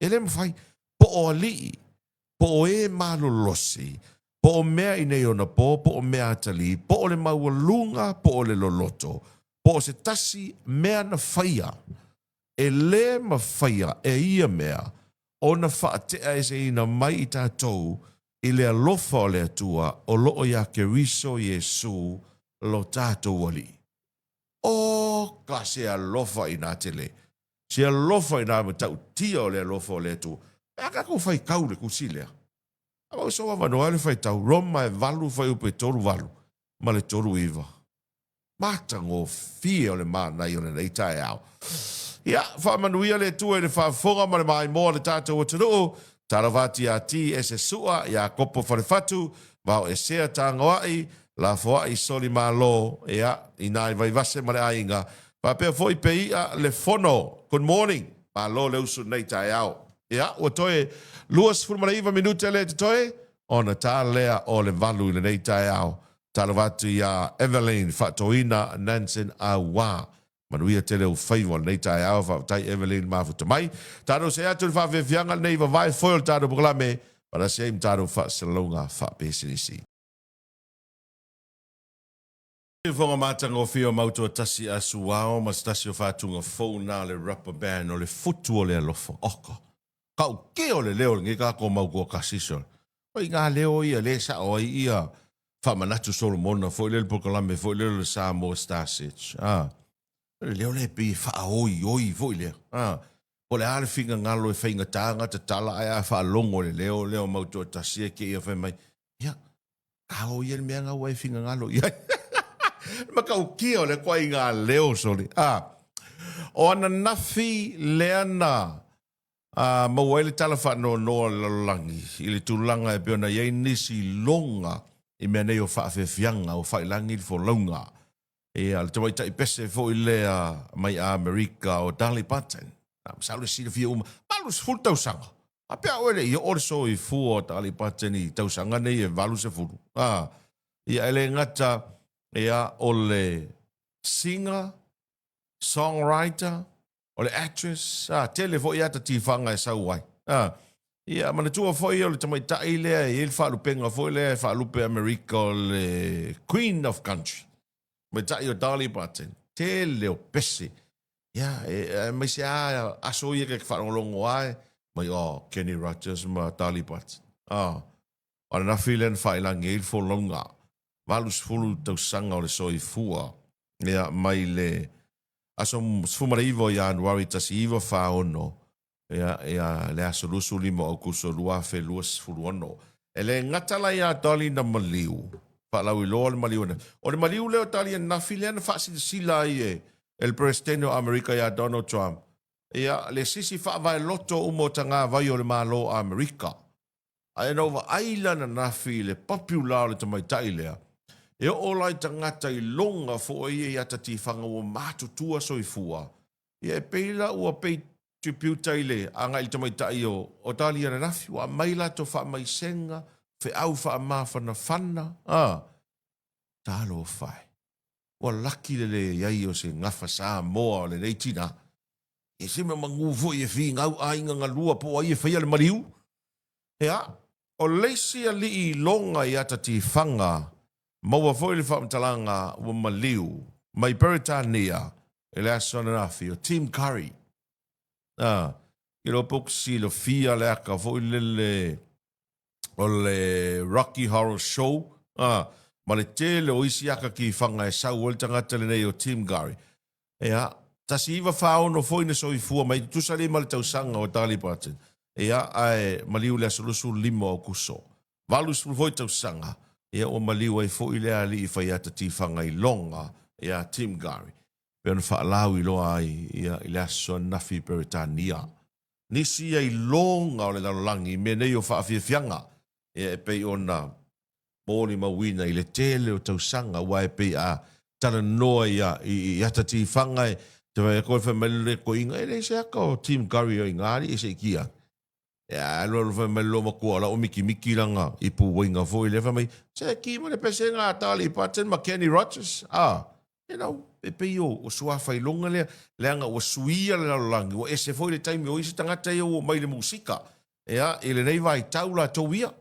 E le mawhai po o alii. Po o e malolosi. Po o mea i nei ona po o mea atali. Po o le maualunga po o le loloto. Po o se tasi mea na whaia. E le mawhaia e ia mea. Ona whaatea e se ina mai i tātou i le alofa o le atua o loo ia ke riso Jesu lo tātou wali. O ka se alofa i nā tele. Se alofa i nā matau tia o le alofa o le atua. Aka kou whai kaule kusilea. Ama usoa wanoa le whai tau. Roma e valu whai upe toru valu. Ma le toru iwa. Matango fie o le mānai o le nei tae au. Ia, whaamanuia le tua le whaafonga ma le mai moa le tātou o tunuu, tarawati a ti e se sua, ia kopo wharewhatu, vau e sea tāngoai, la foai soli malo, ia, i nai vai vase ma le ainga, pēr foi pe ia le fono, good morning, malo le usu nei tae au. Ia, ua toe, luas fulmaraiva minute le te toe, ona tā lea o le valu i le nei tae au, tarawati a Evelyn, Fatoina, Nansen, Awa, manuia tele o whaiwa nei tae awa whaatai Evelyn mafuta mai. Tātou se atu ni whawewhianga nei wa vai foil tātou pukalame, para se im tātou whaasalonga whaapesinisi. Whonga mātanga o whio mautua tasi a suao, mas tasi o whātunga fau nā le rubber band o le futu o le alofa. Oka. Kau ke o le leo ngi kā ko mau kua kasisol. Oi ngā leo ia le sa o ia whamanatu Solomona, foi le pukalame, foi le Samoa Starsetch. Leo le pi fa oi foi le. O le ale finga ngalo e finga tanga te tala ai a fa longo le leo mauto tasia ke ia fa mai. Ya. Ka o ia me nga wai finga ngalo. Ya. Ma ka o ki o le kwai nga leo soli. O ana nafi leana ma wai le tala fa no langi. Ili tulanga e peona ye nisi longa i me nei o fa fe fianga o fa langi fo longa. E al te wai tai pese fo i lea mai a Amerika o Dolly Parton. Saule si le fia uma. Malus full tausanga. A pia oele i orso i fu o Dolly Parton i tausanga nei e valu se furu. I ele ngata e a ole singer, songwriter, ole actress. Tele fo i ata tifanga e sauai. Ia mana tua fo i ole tamai tai lea i il whaalupenga fo i lea whaalupe Amerika o le Queen of Country. Me tai o Dolly Parton. Te leo pese. Ia, mai se aso ia ke whaonglongo ai. Mai Kenny Rogers ma Dolly Parton. Ona na filen whailangi il fo longa. Valus fulu tau sanga o le soi fua. Ia, mai le aso sfumara iwo i Januari tasi iwo whaono. ia le aso lusu lima o kuso lua fe luas fuluono. E le ngatala ia tali na maliu. Whaalau I loa le maliu na. O le maliu leo tali na file na whaasi sila I el presidente o Amerika ia Donald Trump. Ia le sisi whaavai loto umo tanga vai o le malo Amerika. Ai nova aila na nafi le popular le tamaitai lea. E o lai tangata I longa fo ia ia tati whanga o mātutua soifua. Ia e peila ua pei tributa ile anga I tamaitai o tali ana nafi wa maila to wha mai senga fe au wha mawhana whana. Talo whai. Wa laki le iai o se ngafa saa moa o le reitina. E se me manguvo I e whi ngau ainga ngalua po ai e whaia le mariu. Ea, o leisi a li I longa I atati whanga maua foi le whaamtalanga wa maliu mai Peritania e le asona nafi o Tim Curry. I lo poksi lo fia le aka foi le o le Rocky Horror Show. Ma le tele o isi aka ki whanga e sau o le tangata le nei o Tim Curry. Ea, tasi iwa whao no foi na soifua mai tusale ma le tausanga o tali paten. Ea, ai maliu le asolusu lima o kuso. Valus foi tausanga. Ia o maliu ai fo I lea li I whaiata ti whanga I longa ia Tim Curry. Pea na whaalau I loa ai ia I lea so nafi Peritania. Nisi ai longa o le lalolangi me nei o whaawhiawhianga. Ia e pei o na mōni mawina I le tele o tausanga wa e pei a tala noa ia I ata ti whanga e te vai a koe whamele ko inga e le se aka o Tim Curry o ingari e se kia. Ya, lo fa me lo makua la o miki langa I pu winga foi le fa mai. Se ki mo le pese nga tali paten ma Kenny Rogers. You know, e pe o sua fai longa le anga o suia le langi o ese foi le time o isi tangata o mai le musika. Ya, ele nei vai taula towia.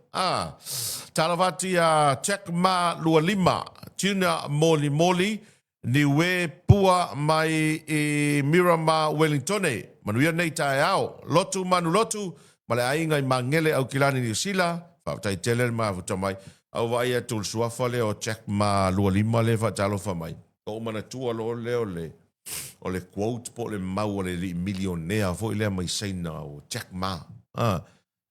Talavati a check ma lua lima. Tuna moli ni we pua mai I Mirama Wellingtone. Manuia nei tae au. Lotu manu lotu. Ma le ainga I mangele au kilani New Zealand, whaatai tele ma futa mai, au vai e tul suafa le o check ma lua lima le whaatalo wha mai. Ko umana tua lo o le quote po le mau o le li millionea, fo I lea mai seina o check ma.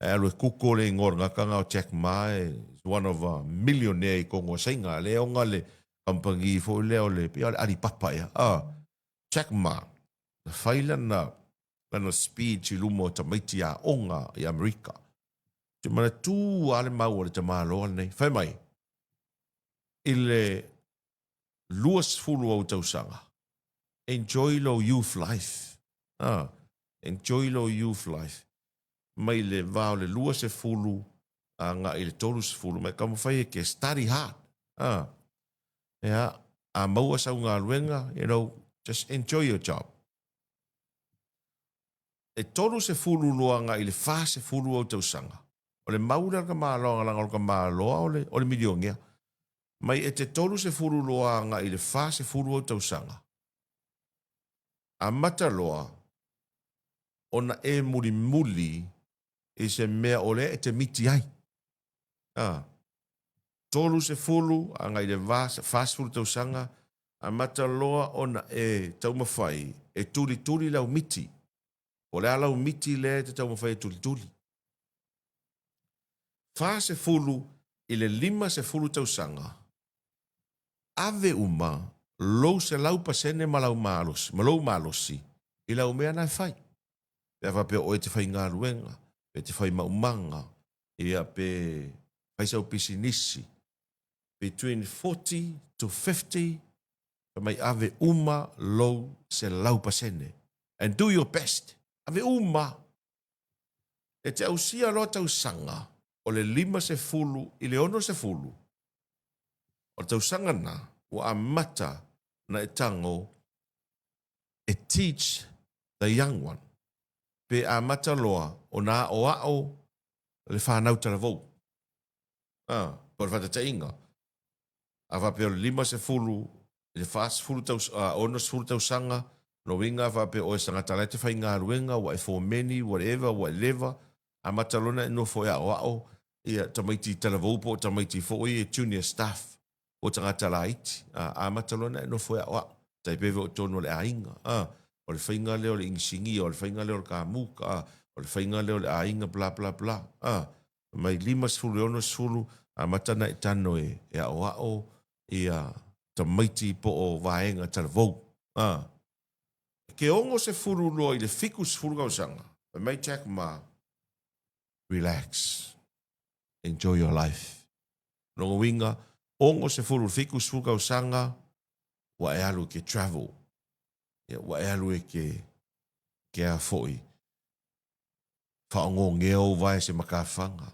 E alu e kuko le ngor ngakanga o check ma is one of a millionaire I kongo seinga, le onga le kampangi fo I lea o le pia le aripapa ia. Check ma, na whaila na lana speech I lumo tamaiti a onga I Amerika. Te mana tū ale mau o le tamalo nei. Whai mai, I le luas fulu au tausanga. Enjoy lo youth life. Enjoy lo youth life. Mai le vao le luas e fulu nga I le tolu se fulu. Mai kama whai e ke study hard. A maua sau ngā luenga, you know, just enjoy your job. E tolu se fulu luanga I le wha se fulu au tausanga. O le maura ka māloa langa o ka māloa o le miliongia. Mai e te tolu se fulu luanga I le wha se fulu au tausanga. A mata loa, ona e muli I se mea ole e te miti ai. Tolu se fulu anga I le wha se fulu tausanga. A mata loa ona e taumawhai e tuli lau miti. O le alau miti le te tau mawhai tuli. Wha se fulu I le lima se fulu tausanga. Ave uma, lou se lau pasene malau malosi. I lau mea nai whai. Pea wha pe o e te whai ngā ruenga. Pe te whai maumanga. Ia pe whai sau pisinisi. Between 40 to 50. Pa mai ave uma, lou se lau pasene. And do your best. Ave uma. E te ausia loa tausanga. O le lima se fulu, I le ono se fulu. O tausanga na, o amata na e tango, e teach the young one. Pe amata loa, o na o ao, le whanau taravou. Por whata te inga. A wape o le lima se fulu, le fast fulu ono se fulu tausanga, no inga wape o e sangata lai te whai ngā ruenga, wa e for many, whatever, a matalona no fo ya o ia tamaiti talavoupo tamaiti fo e junior staff o tangata laiti a matalona no fo ya o tai peve o tono le ainga o o le whainga leo le ingsingi, o le whainga leo le kāmuka, o le whainga leo le ainga, bla bla bla. Mai 5 a matana e tano e a o ia ta maiti po o vaenga tala vou. Ke ongo se furu loa i le fiku se furu kausanga. Mai Jack Ma, relax, enjoy your life. Nongo winga, ongo se furu fiku se furu kausanga, wa e alu ke travel. Wa e alu e ke a foi. Whaongo ngeo vai se makawhanga.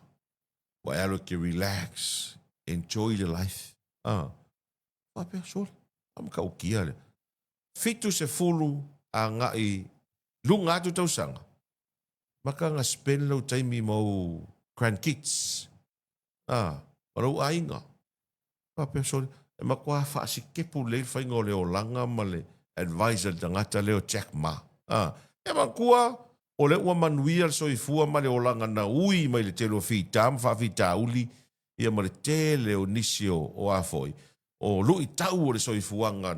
Wa e alu ke relax, enjoy the life. Wapea sol, am ka ukia le. Fitu se furu a ngai lunga atu tausanga. Maka nga spend lau taimi mau grandkids. Parau ainga. Wapea sol, e makua wha si kepu le whaingo leo langa ma le advisor tangata leo Jack Ma. E makua o le ua manuia so i fua ma le o langa na ui mai le telo fitam, wha fita uli, ia ma le tele o nisio o afoi. O lui tau o le so i fuanga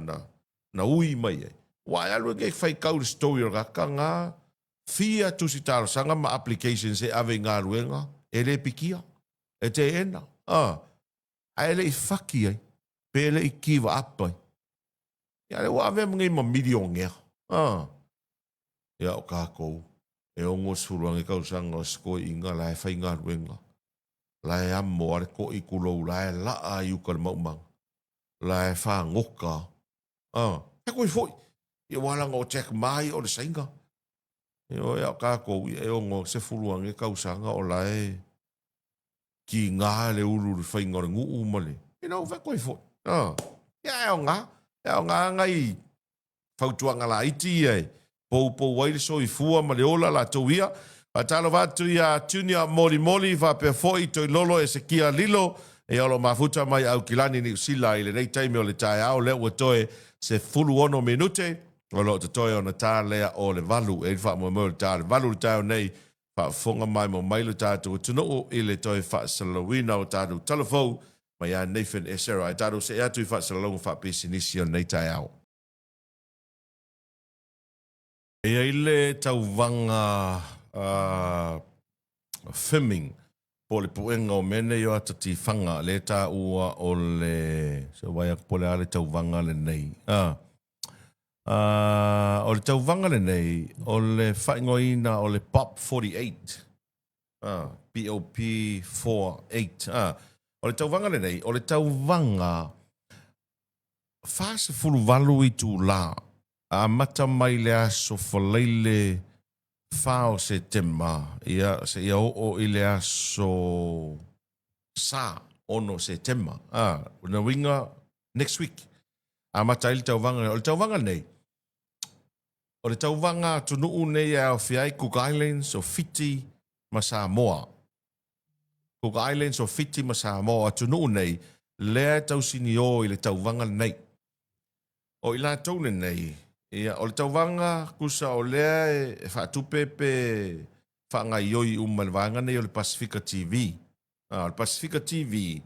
na ui mai e. Wai alu e whai kau le story o kaka ngā fia tusi taro sanga ma applications e ave ngā ruenga, e le pikia, e te ena. A ele I whaki ai, pe ele I kiwa apai. Ia le wa ave mga ma milion ngea. Ia o kākou, e ongo suruangi kau sanga o skoi inga la e whai ngā ruenga. La e amo are ko I kulou, la e laa I uka le maumang. La e wha ngoka. E koi foi. Ia walanga o Jack Mai o le sainga. Ia o kākou, e ongo se furuangi kau sanga o la e ki ngā le uru le whainga o le ngu umale. Ia nau wha koi foi. Ia e o ngā. E o ngā ngai whautuanga la iti e. Pou waile so I fua ma le ola la tau ia. A talo vatu ia tunia moli whapea foi toi lolo e se kia lilo. E alo mafuta mai au kilani ni usila I le nei taimi o le tae au leo ua toe se fulu ono minute. O lo te toe o na tā lea o le valu. E wha mua le tā le valu le tae o nei. Wha fonga mai mo mailo tātou tunu o I le toe wha salawina o tātou talafou. Mai a Nathan e Sarah. E tātou se atu I wha salalonga wha pisi nisi o nei tae au. E aile tau vanga filming po le puenga o mene yo ata ti whanga le tā ua o le so vai ak pole ale tau vanga le nei. O le tau vanga le nei o le whaingoina o le Pop 48. POP 48. O le tau vanga le nei o le tau vanga whase fulu valu I tū la. A mata mai le aso whaleile whao se tema. Ia se ia o I le aso sa ono se tema. Una winga next week. A mata ili tauwanga. O le tauwanga nei. O le tauwanga tunuu nei au fiai Cook Islands o Fiti ma Samoa. Cook Islands o Fiti ma Samoa tunuu nei. Lea tausini o I le tauwanga nei. O I la taune nei. Ia, o le tauwanga kusa o lea e whaatupe pe whaanga ioi umalwanga nei o le Pacifica TV. O le Pacifica TV.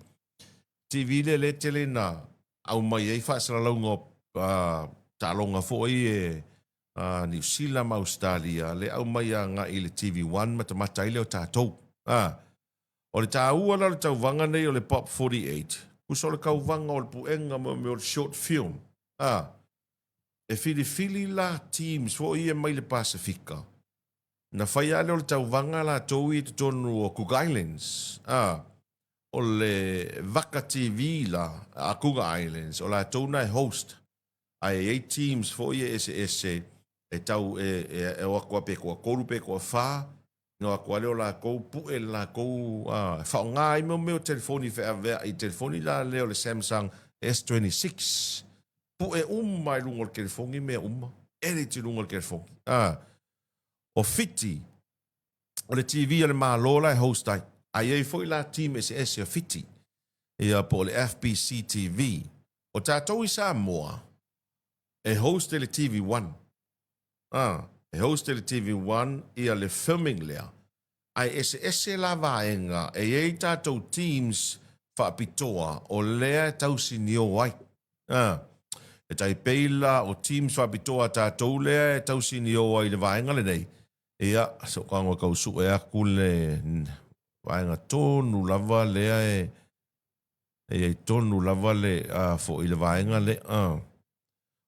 TV le tele na au mai ei whaasala launga talonga fo e New Zealand ma Australia. Le au mai a nga I le TV1 matamata ile o tātou. O le tāua la le tauwanga nei o le Pop 48. Kusa o le kauwanga o le puenga mo o le short film. E fili la teams fo ia mai le Pasifika. Na whai ale o le tauwanga la tau I te tonu o Cook Islands. O le Vaka TV la a Cook Islands. O la tau nai host. Ai 8 teams fo ia ese e tau e wakua pe kua koru pe kua wha. Nga wakua leo la kou pue la kou whao ngā I meo telefoni whea vea I telefoni la leo le Samsung S26. Pu e umma I lungo le telefongi mea umma. Ere te lungo le telefongi. O Fiti. O le TV ale maa lola e host ai. Ai ei foi la team SS o Fiti. Ia po le FBC TV. O tātou I Samoa. E host le TV1. E host le TV1. Ia le filming lea. Ai SS la vaenga. E ei tātou teams whaapitoa. O lea tau sinio ai. e tai peila o teams whapitoa tātou lea e tausini o ai le vaenga le nei. Ia, so kanga kausu e aku le vaenga tonu lava lea e tonu lava le fo i le vaenga le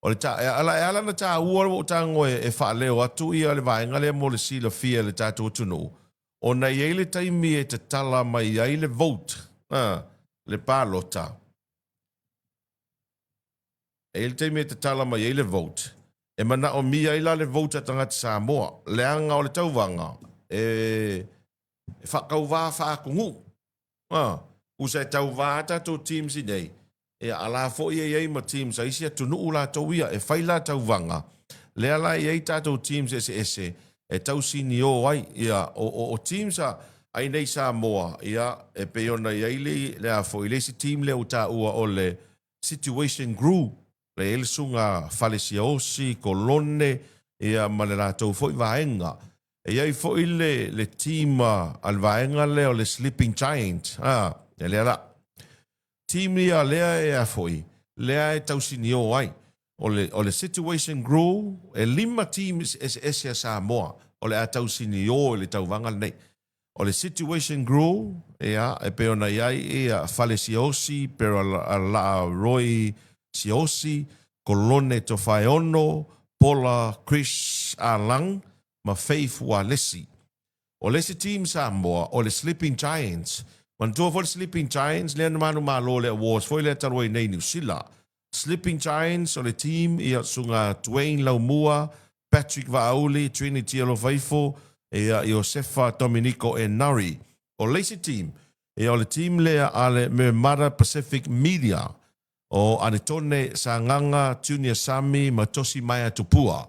o le ta ala na ta ua o tango e fa leo atu ia le vaenga le mo le sila fia le tātou tunu. O na i le taimi e te tala mai ai le vote, le pālota. E le taimi e te tala mai ai le vote. E mana o mi ai la le vote atangata Samoa. Le anga o le tauvanga. E whakauwā whakungu. Usa e tauvā tātou teams i nei. E ala fo i ei ma teams a isi atu nuu la tau ia e whaila tauvanga. Le ala i ei tātou teams ese. E tau sini o ai ia o teams a ai nei Samoa ia e peona i eile le a fo i lesi team le uta ua o le situation grew le ele sunga Falesiosi, Kolone ia ma le rātou fo i vaenga e iai fo i le team al vaenga le o le Sleeping Giant e le ala team ia lea e a fo i lea e tau sini o ai o le situation grew e 5 teams ese a Samoa o le atau sini o le tauvanga nei o le situation grew e peona iai e a Falesiosi pero la Roy Siosi Kolone Tofaiono Pola Chris Alang ma Faith Walesi o lesi team Samoa o le Sleeping Giants man tua fo le Sleeping Giants le manu malo le awards foi le taroi nei New Zealand Sleeping Giants o le team ia sunga Dwayne Laumua, Patrick Vaauli, Trinity Alofaifo, ia Josefa Dominico e Nari. O lesi team, ia o le team lea ale Mermara Pacific Media, o Anetone Sanganga, Tunia Sami, Matosi Maya Tupua.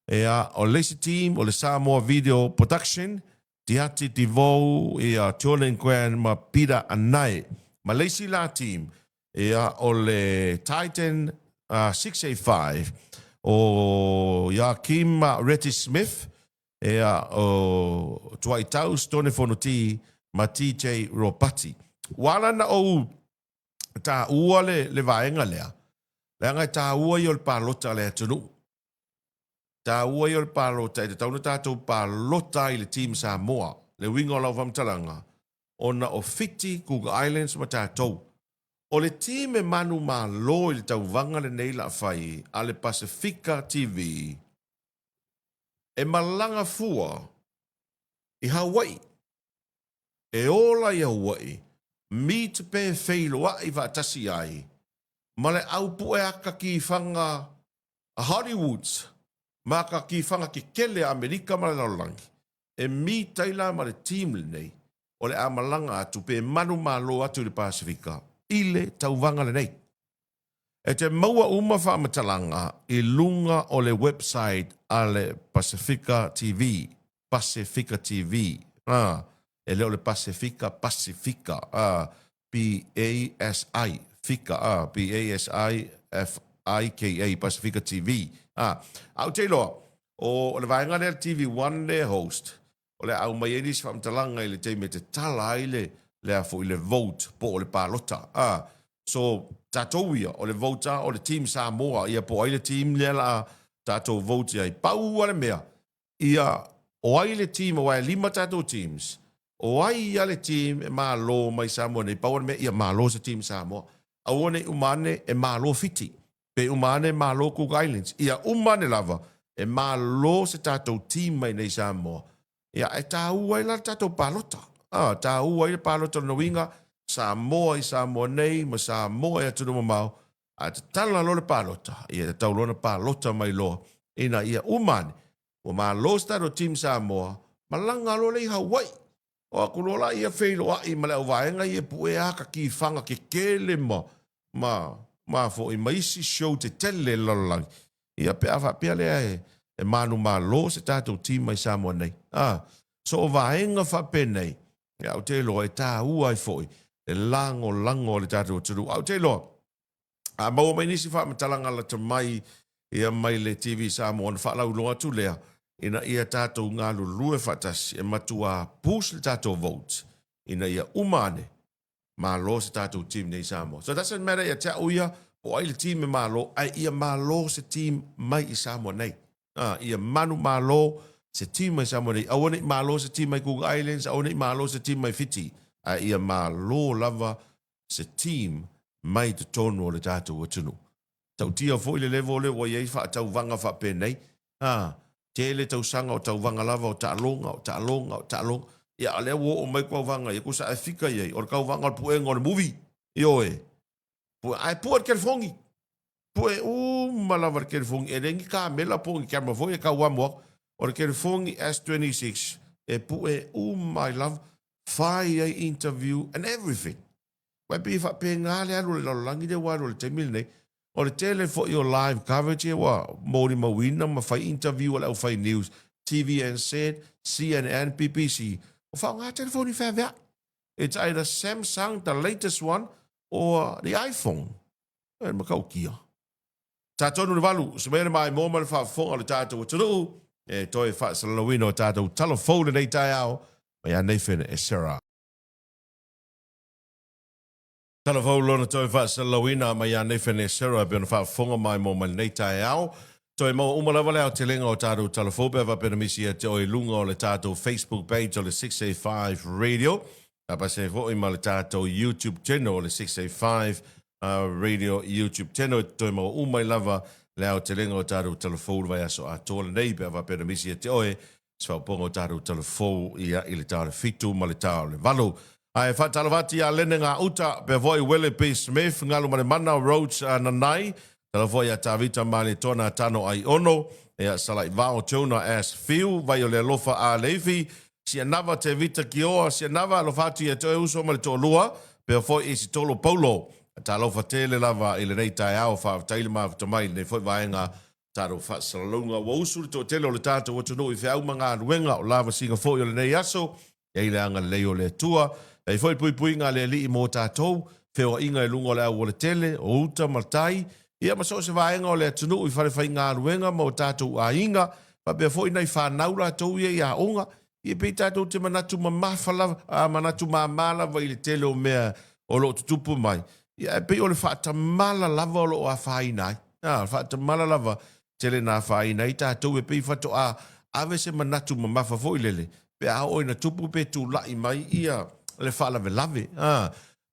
Ia o lesi team, o le Samoa Video Production, Tiati Tivou, ia Tiolen Kwan ma Pira Anai. Ma lesi la team, ia o le Titan 685 o Joaquim Retty Smith ia o Tuaitau Stone Fonoti ma TJ Ropati. Wala na o ta ua le vaenga lea. Leanga ta ua i o le palota le atunu. Ta ua i o le palota i te tauna tātou palota i le team Samoa. Le wingo lau famtalanga. O na o Fiti, Cook Islands ma tātou. O le team e manu malo i le tauvanga le nei la fai a le Pacifica TV e malanga fua i Hawaii. E ola i Hawaii mi te pe whailoa i vatasi ai ma le aupu e aka ki whanga a Hollywoods ma ka ki whanga ki kele Amerika ma le laulangi. E mi taila ma le team le nei o le amalanga atu pe manu malo atu le Pacifica. Ile tauvanga le nei. E te maua uma whaamatalanga i lunga o le website a le Pacifica TV. Pacifica TV. E leo le Pacifica. P-A-S-I. Fika. P-A-S-I-F-I-K-A. Pacifica TV. Au te loa. O le vaenga le TV1 le host. O le au mai enis whaamatalanga i le te me te tala i le a fo i le vote po o le palota. So, tātou ia, o le vota, o le team Samoa, ia po ai le team le la tātou vote ia i pau ale mea. Ia, o ai le team, o ai 5 tātou teams. O ai ia le team e malo mai Samoa, nei pau ale mea, ia malo sa team Samoa. Au ne umane e malo Fiti. Pe umane malo Cook Islands. Ia umane lava, e malo sa tātou team mai nei Samoa. Ia, e tāu ai la tātou palota. Tā ua i palota na winga, Samoa i Samoa nei, ma Samoa i atunu mamau, a te tala lo le palota, ia te tau lona palota mai loa, ina ia umane, o ma losta do team Samoa, ma langa lo le i Hawaii, o akulola ia whailoa i ma le au vaenga ia pue aka ki whanga ke kele ma fo i maisi show te tele lololangi, ia pe awha pia lea e manu ma lo se tātou team mai Samoa nei, so o vaenga whape nei, ia au te loa e tā ua i foi, e lango le tātou turu. Au te loa, a maua mai nisi whaamatalanga la te mai, ia mai le TV Samoa, na whaalau loa tu lea, ina ia tātou ngā lulue whatasi, e matua push le tātou votes, ina ia umane, ma lo se tātou team nei Samoa. So it doesn't matter ia te uia, o ai le team malo ai ia malo se team mai I Samoa nei ia manu malo se team mai Samoa nei au nei malo se team mai Cook Islands au nei malo se team mai Fiji ai ia malo lava se team mai te tonu o le tātou atunu tau tia fo le level le wa ye fa tau vanga fa pe nei tele tau sanga o tau vanga lava o ta longa ia le wo o mai ko vanga ia ku sa fika ye o ka vanga pu en o movie yo pu ai pu ke fongi pu malava ke fongi e rengi ka mela pu ke ma fo e ka wa mo o ke fongi S26 e pu my love fire interview and everything wa pe fa pe ngale alu le langi de wa le temil nei o le tele for your live coverage wa mori ma wina ma fai interview o fai news TVN said CNN BBC o fa nga telefoni fa va it's either Samsung the latest one or the iPhone e ma kau kia ta tonu le valu se mele mai mo ma fa fo o le tatou tunu e toi fa salawino tatou telephone nei tai ao ma nei fene e Sarah Telefone lona toi fa salawina ma ya nei fene Sarah be fa fonga mai mo ma nei tai ao toi mo umala vale o te lenga o tatou telefone va pe misi e toi lunga o le tatou Facebook page o le 685 radio pa se vo I ma le tatou YouTube channel o le 685 radio YouTube channel toi mo umai lava le o te lenga o tatou telefone vai aso a tole nei pe va pe misi e te oe sfa pongo tatou telefone ia I le tatou fitu ma le tatou le valo ai fa talavati a lene nga uta pe voi wele pe Smith ngalu mane mana roads na nai tala voi a tavita male tona tano ai ono e a salai vao tona as fiu vai o le lofa a levi si anava te vita ki oa si anava lo fatu ia toe uso ma le to lua pe foi isi tolo paulo ta lofa tele lava I le nei tai au fa taile ma to mai ne foi vaenga taro fa salonga wo usu to tele o le tato o no I fe au manga ruenga o lava singa foi o le nei aso e ile anga le o le tua e foi pui nga le li mo tatou fe o inga lungo le o le tele o uta maltai ia ma so se vaenga o le tunu I fai nga ruenga mo tatou a inga pa be foi nei fa naula to ia onga I pe tatou te manatu mamafala manatu mamala vai le tele o mea o lo tupu mai ia pe o le fa tamala lava o lo a fai nai fa tamala lava tele na fai nai tatou e pe fa to a ave se manatu mamafa foi lele pe a o ina tupu pe tu lai mai ia le fa lave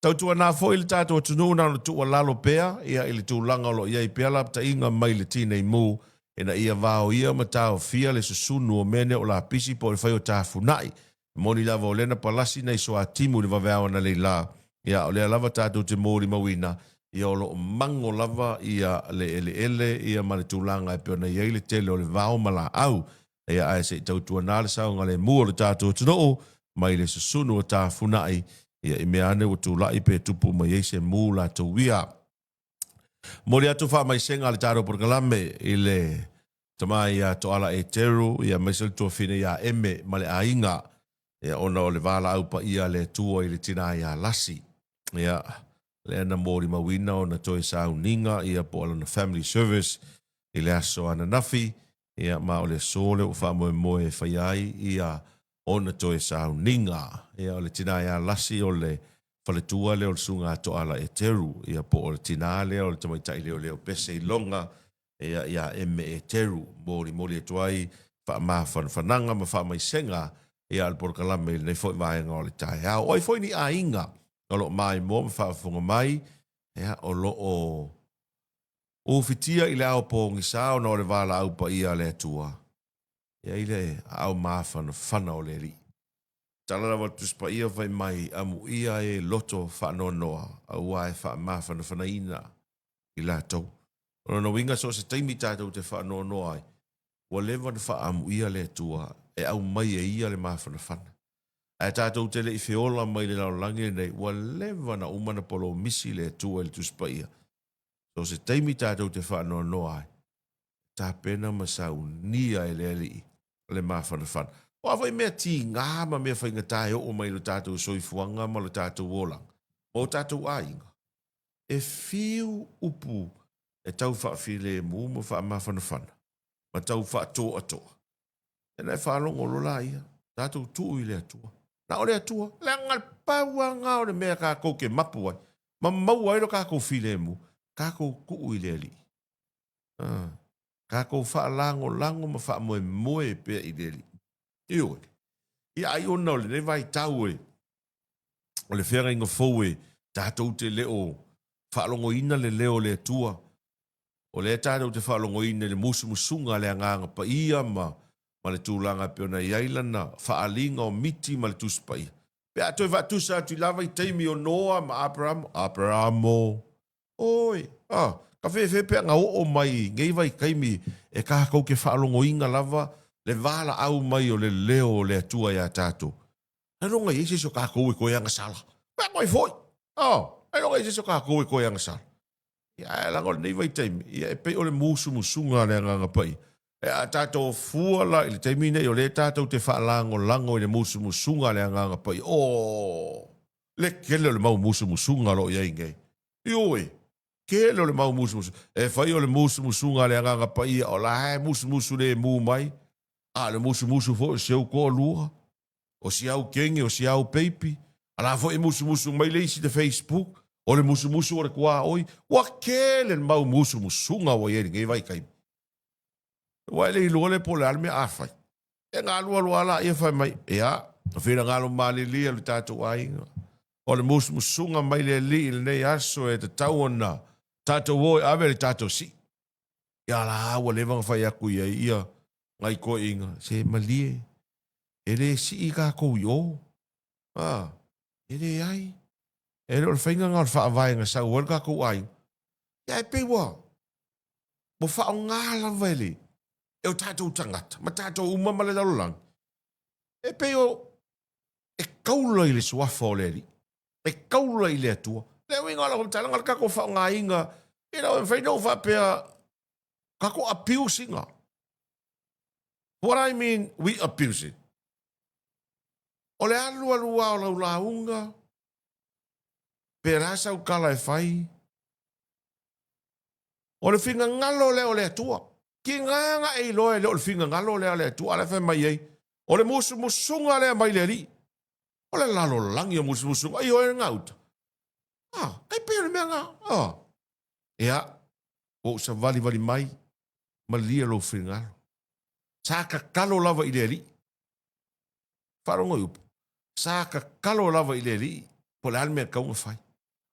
tau tua na foi le tatou tunu na lo tu lalo pea ia I le tu langa lo ia I pe ala ta inga mai le tine mu ena ia vao ia matao fia le susunu o mene o la pisi po le fai o tafunai moni lava o lena palasi nei so atimu le vavea na leila ia o le lava tatou te mori mawina ia o lo mango lava ia le ele ia ma le tūlanga e peona ia I le tele o le vao mala au ia ai se tau tua nā le saunga le mua le tatou tino mai le susunu o tafunai ia I mea ane o tūlai pe tupu mai eise mū la tauia Mori atu wha mai senga le tāro porkalame I le tamai a toala e teru ia maisel tua fine ia eme ma le ainga ia ona o le vala aupa ia le tua I le tina ia lasi ia le ana mori mawina o na toi sa uninga ia po ala na family service I le aso ana nafi ia ma o le sole o wha moe whaiai ia o na toi sa uninga ia o le tina ia lasi o le faletua leo le sunga toala e teru ia po o le tina leo le tamaitai leo pese I longa ia eme e teru mori e tuai wha maa whananga ma wha mai senga ia al porkalame nei foi vaenga o le tae au oi foi ni a inga o lo mai mo ma wha whunga mai ia o lo o fitia I le au po ngisao na o le vala au pa ia le atua ia I le au maa whana o le ri Tala wa tuspa ia vai mai amu ia e loto wha nonoa a ua e wha maa whana ina I la tau. Ono no winga so se taimi tātou te wha nonoa ai. Wa lewa na wha amu ia le tua e au mai e ia le maa whana. A tātou te le I whiola mai le lau langi nei wa lewa na umana polo misi le tua le tuspa ia. So se taimi tātou te wha nonoa ai. Tā pena masau nia e le maa whana. O awai mea ti ngā ma mea whainga tae o mai lo tātou soifuanga ma lo tātou wolang. O tātou ainga. E fiu upu e tau whaafile e mu ma wha ma whanawhana. Ma tau wha toa toa. E nei whalongo lo la ia. Tātou tuu I le atua. Na o le atua. Le angal paua ngā o le mea kā kou ke mapu ai. Ma mau ai lo kā kou file e mu. kako ku i le ali. Kako whaalango lango ma wha moe moe pia i le ali. Ioi. Ia ai ona o le ne vai tau e. O le whera inga fau e tātou te leo whaalongo ina le leo le tua. O le tātou te whaalongo ina le musu musunga le anganga pa ia ma le tūlanga pe ona iailana whaalinga o miti ma le tuspa ia. Pe ato e watusa atu I lava I teimi o Noa ma Abrahamo. Abrahamo. Oi. Ka whewhe pe ngā o mai ngei vai kaimi e kākou ke whaalongo inga lava le wala au mai o le leo le atua ia tātou. Ai ronga I so kākou e koe anga sala. Pea koe foi. Ai ronga I so kākou e koe anga sala. Ia e lango le nei vai teimi. Ia e pe o le musu musunga le anganga pai. E a tātou fuala I le teimi nei o le tātou te whaalango lango I le musu musunga le anganga pai. Le kele o le mau musu musunga lo ia ingei. Ioi. Kele o le mau musu musunga. E whai o le musu musunga le anganga pai. O la hae musu musu le mu mai. Le musu musu fo se au ko lua. O si au kenge, o si au peipi. Ala fo e musu musu mai le isi de Facebook. O le musu musu o le kua oi. Wa kele le mau musu musunga o ia ingei vai kai. Wa le ilo le po le alme afai. E ngā lua la ia fai mai. Ea, o whina ngalo mali lia le tātou ainga. O le musu musunga mai le li le nei aso e te tau ona. Tātou oi ave le tātou si. Ia la awa le vanga fai aku ia. Ngai ko inga. Se malie. E le si I kākou I o. E le ai. E le o le whainga ngā le whaavai ngā sau. Wal kākou ai. Ia e pewa. Mo whao ngāla vele. E o tātou tangata. Ma tātou umama le lalolang. E peo. E kaula I le suafa o le ri. E kaula I le atua. Le winga la kom talanga le kako whao ngā inga. E rau e whainau whapea. Kako apiusinga. What I mean, we abuse it. O le alu o lau launga. Pe rasa u kala e whai. O le whinga ngalo le o le atua. Ki nganga e loe le o le whinga ngalo le o le atua. Ale whai mai ei. O le musu musunga le mai le ri. O le lalo langi o musu musunga. Ai o e ngauta. Ai pe le mea ngā. Ea. O sa vali mai. Ma lia lo whinga ngalo. Saka kalo lava I le ri. Wharongo upo. Saka kalo lava I le ri. Po le almea kaunga whai.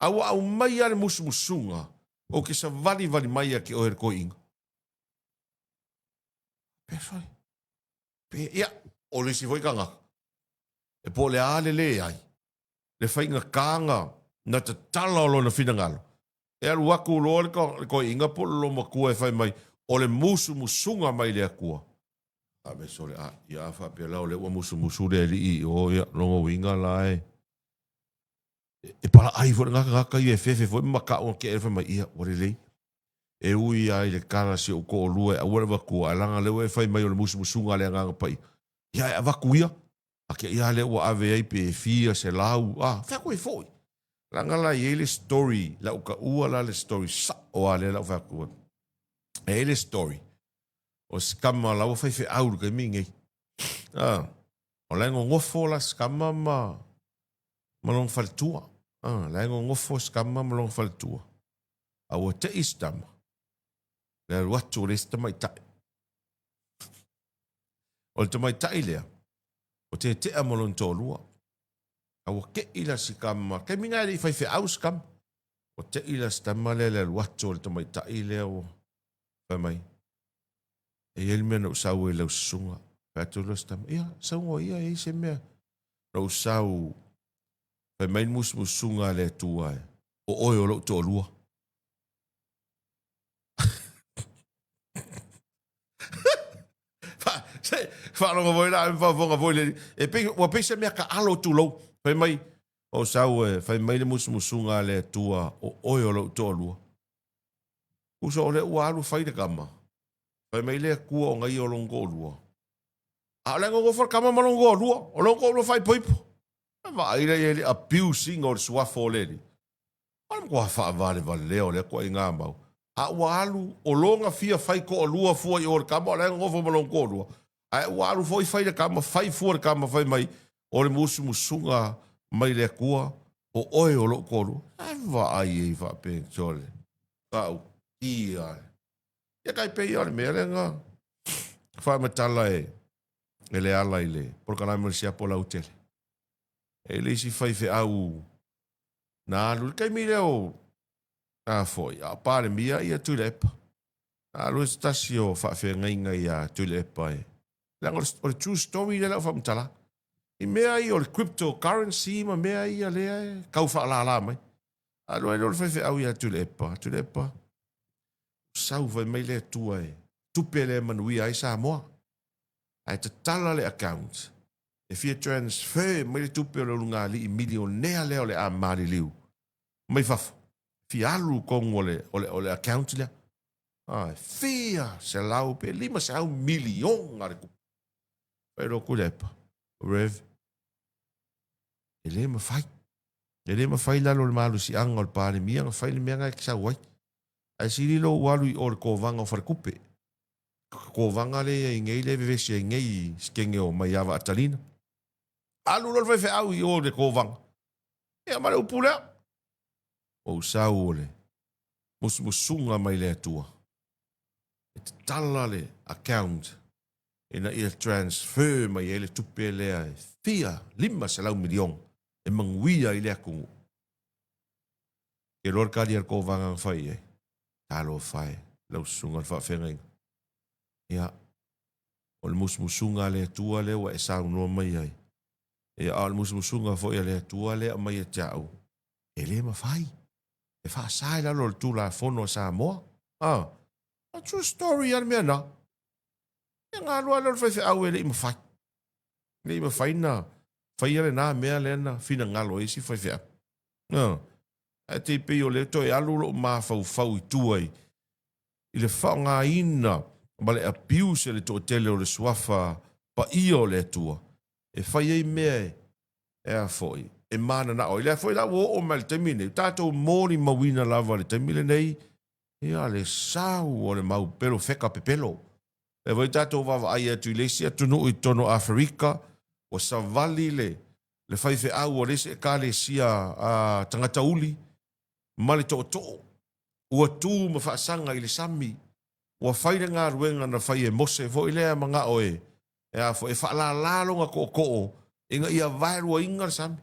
Au mai ale musu musunga. O ke sa vali mai a ke oere ko inga. Pe whai. Pe ia. O le si foi kanga. E po le ale le ai. Le whainga kanga. Na te tala o lo na whina ngalo. E alu aku lo le ko inga po lo makua e whai mai. O le musu musunga mai le akua. Me sole ia fa pe la o le ua musu le li o ia longo winga la e para ai fo ngaka ia fefe fo maka o ke fa mai ia o le e ui ai le kara si o ko lue a ua ku alanga le e fai mai o le musu nga le nga pai ia a vaku ia a ke ia le ua ave ai pe fia se lau fa ko foi langa la ia le story la o ka ua la le story sa o ale la fa ku e le story o skama la o fai au ka mingi o lengo ngofo la skama ma long faltua lengo ngofo skama ma long faltua a o te istama le watu le sta mai tai o te mai tai le o te amolon tolua a o ke ila skama ke minga le fai au skama o te ila stama le watu le te mai tai le o fa mai e ele me no sau e lau sunga. Pato lo stam. Ia, sau ia e se mea. No sau. Pe main musunga le tua e. O oi o lo to lua. Fa no voi la, fa voi le. E pe o pe se mea ka alo tu lo. Pe mai o sau e fa mai le musunga le tua o oi o lo to lua. Uso le ua alu fai de kama. Pai mai le kua o ngai o longo lua. A le ngo for kama malongo lua. O longo lua fai poipo. Va ile ele abusing o swafo le. Am ko fa vale leo le ko inga mau. A walu o longa fia fai ko o lua fu o kama le ngo for malongo lua. A walu foi fai de kama fai fu o kama fai mai o le musunga mai le kua o oi o lo ko lua. Va ai va pe chole. Kau. Ia. Ia kai pe ia me lenga. Fa matala e. Ele ala ile. Por kana mo sia pola hotel. Ele si fai fe au. Na lu kai mi leo. Foi. A pare mia ia tulepa. A lu stasio fa fe ngai ia tulepa e. Lang o true story le la fa matala. I mea i o le cryptocurrency ma mea i a lea e. Kau wha la mai. Alo e lor whewhi au ia tulepa. Tulepa. Sau vai mai lea tua e. Tupe le manui ai sa moa. Ai te tala le account. E fia transfer mai le tupe o le lunga li i milionea leo le a mali liu. Mai fafo. Fia alu kong o le account lea. Ai, fia se lau pe 5 milion ngare ku. Pero kulepa. Rev. Ele ma fai. Ele ma fai lalo le malu si anga o le pāle mia, nga fai le mea ngai kisa wai. Ai siri lo walu i o le kovanga o wharekupe. Kovanga le i ngei le vevesi i ngei skenge o mai awa atalina. Alu lo le whai au i o le kovanga. Ea mare upulea. O usau o le. Musunga mai le atua. E te tala le account. Ina ia transfer mai ele tupe lea e fia 5 milion. E manguia i lea kungu. E lor kari ar kovanga whai e. Talo whai. Lau sunga al whawhenga. Ia. O le musunga lea tua lea wa e sao noa mai ai. E a le musunga fo ia lea tua lea mai e tiao. E le ma whai. E wha sai lalo le tula fono sa moa. Ah. A true story ar mea na. E ngā lua lor whai au e le ima whai. Le ima whai na. Whai ale nā mea lena fina ngalo isi whai whea. E te pei o le toi alu lo mā whau i tuai. I le whao ngā ina. Ma le abuse le to tele o le swafa. Pa ia o le tua. E whai ei mea e a foi. E mana na o. I le foi la o ma le temine. Tātou mōni mawina lava le temine nei. Ia le sau o le mau pelo wheka pepelo. E vai tātou wawa ai atu i lesia tunu i tono Afrika. O savali le whaiwhe au o rese e ka le sia a tangata uli. Ma le to to. Ua tū ma whaasanga i le sami. Ua whaire ngā ruenga na whai e mose. Fo i lea mga oe. E a fo e whaala lalonga ko ko. Inga ia vairua inga le sami.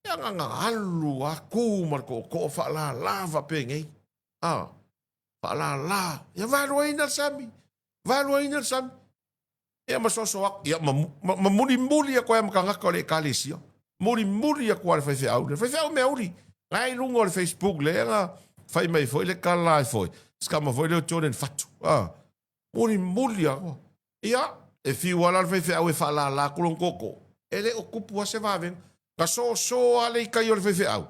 Ia nganga alu a kū ma ko whaala lava pengei. Whaala la. Ia vairua inga le sami. Vairua inga le sami. Ia masoso ak. Ia muli a koe makangaka o le kalesia. Muli a koe le whaiwhi au. Le whaiwhi au mea uri. Ngai lunga o le Facebook le nga whai mai foi le kalai foi. Skama foi le o tōnen fatu. Muli a koe. Ia, e whiwala le whaiwhi au e whaala la kulong koko. E le o kupu a se wawen. Ka so ale i kai o le whaiwhi au.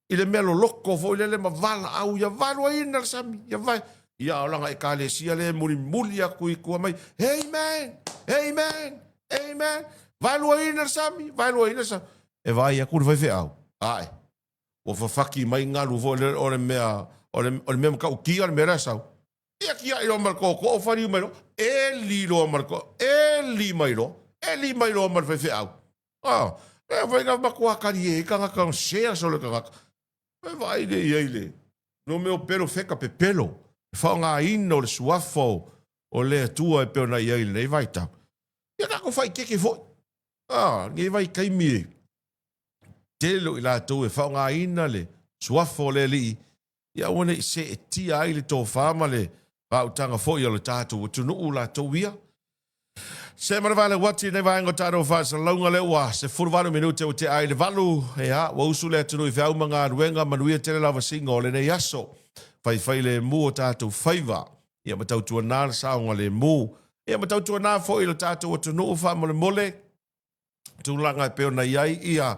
I le mea lo loko foi le ma vala au. Ia valua ina le sami. Ia vai. Ia o langa e kalesia le muli a kui kua mai. Amen. Valua ina sami. E vai a kuru whaiwhi au. Ai. O whawhaki mai ngalu vo o le mea mka ukia le mea rasau. Ia kia i lo marko ko o whari mai lo. E li lo marko. E li mai lo mar whaiwhi au. E vai ngā makua kari e ka ngaka share so le ka ngaka. E vai le iei le. No meo pero wheka pe pelo. Whao ngā ina o le suafo o le tua e peo na iei le nei vai tau. Ia kako whai keke fo. Nge vai kaimi e. Telo i la tau e whao ngā ina le suafo le li. Ia wane i se e tia ai le tō whama le rautanga fo i o le tātou o tunu u la tau ia. Se mara vale wati nei vai ngotaro whaasa launga le ua se furuwaru minute o te ai le valu. Wa usu le tunu i whiau mga ruenga manuia tele lava singa o le nei aso. Whai le mu o tātou whaiva. Ia matau tua nā saonga le mu. Ia matau tua nā fo i lo tātou o tunu u wha mole. Tūlanga e peo na iai ia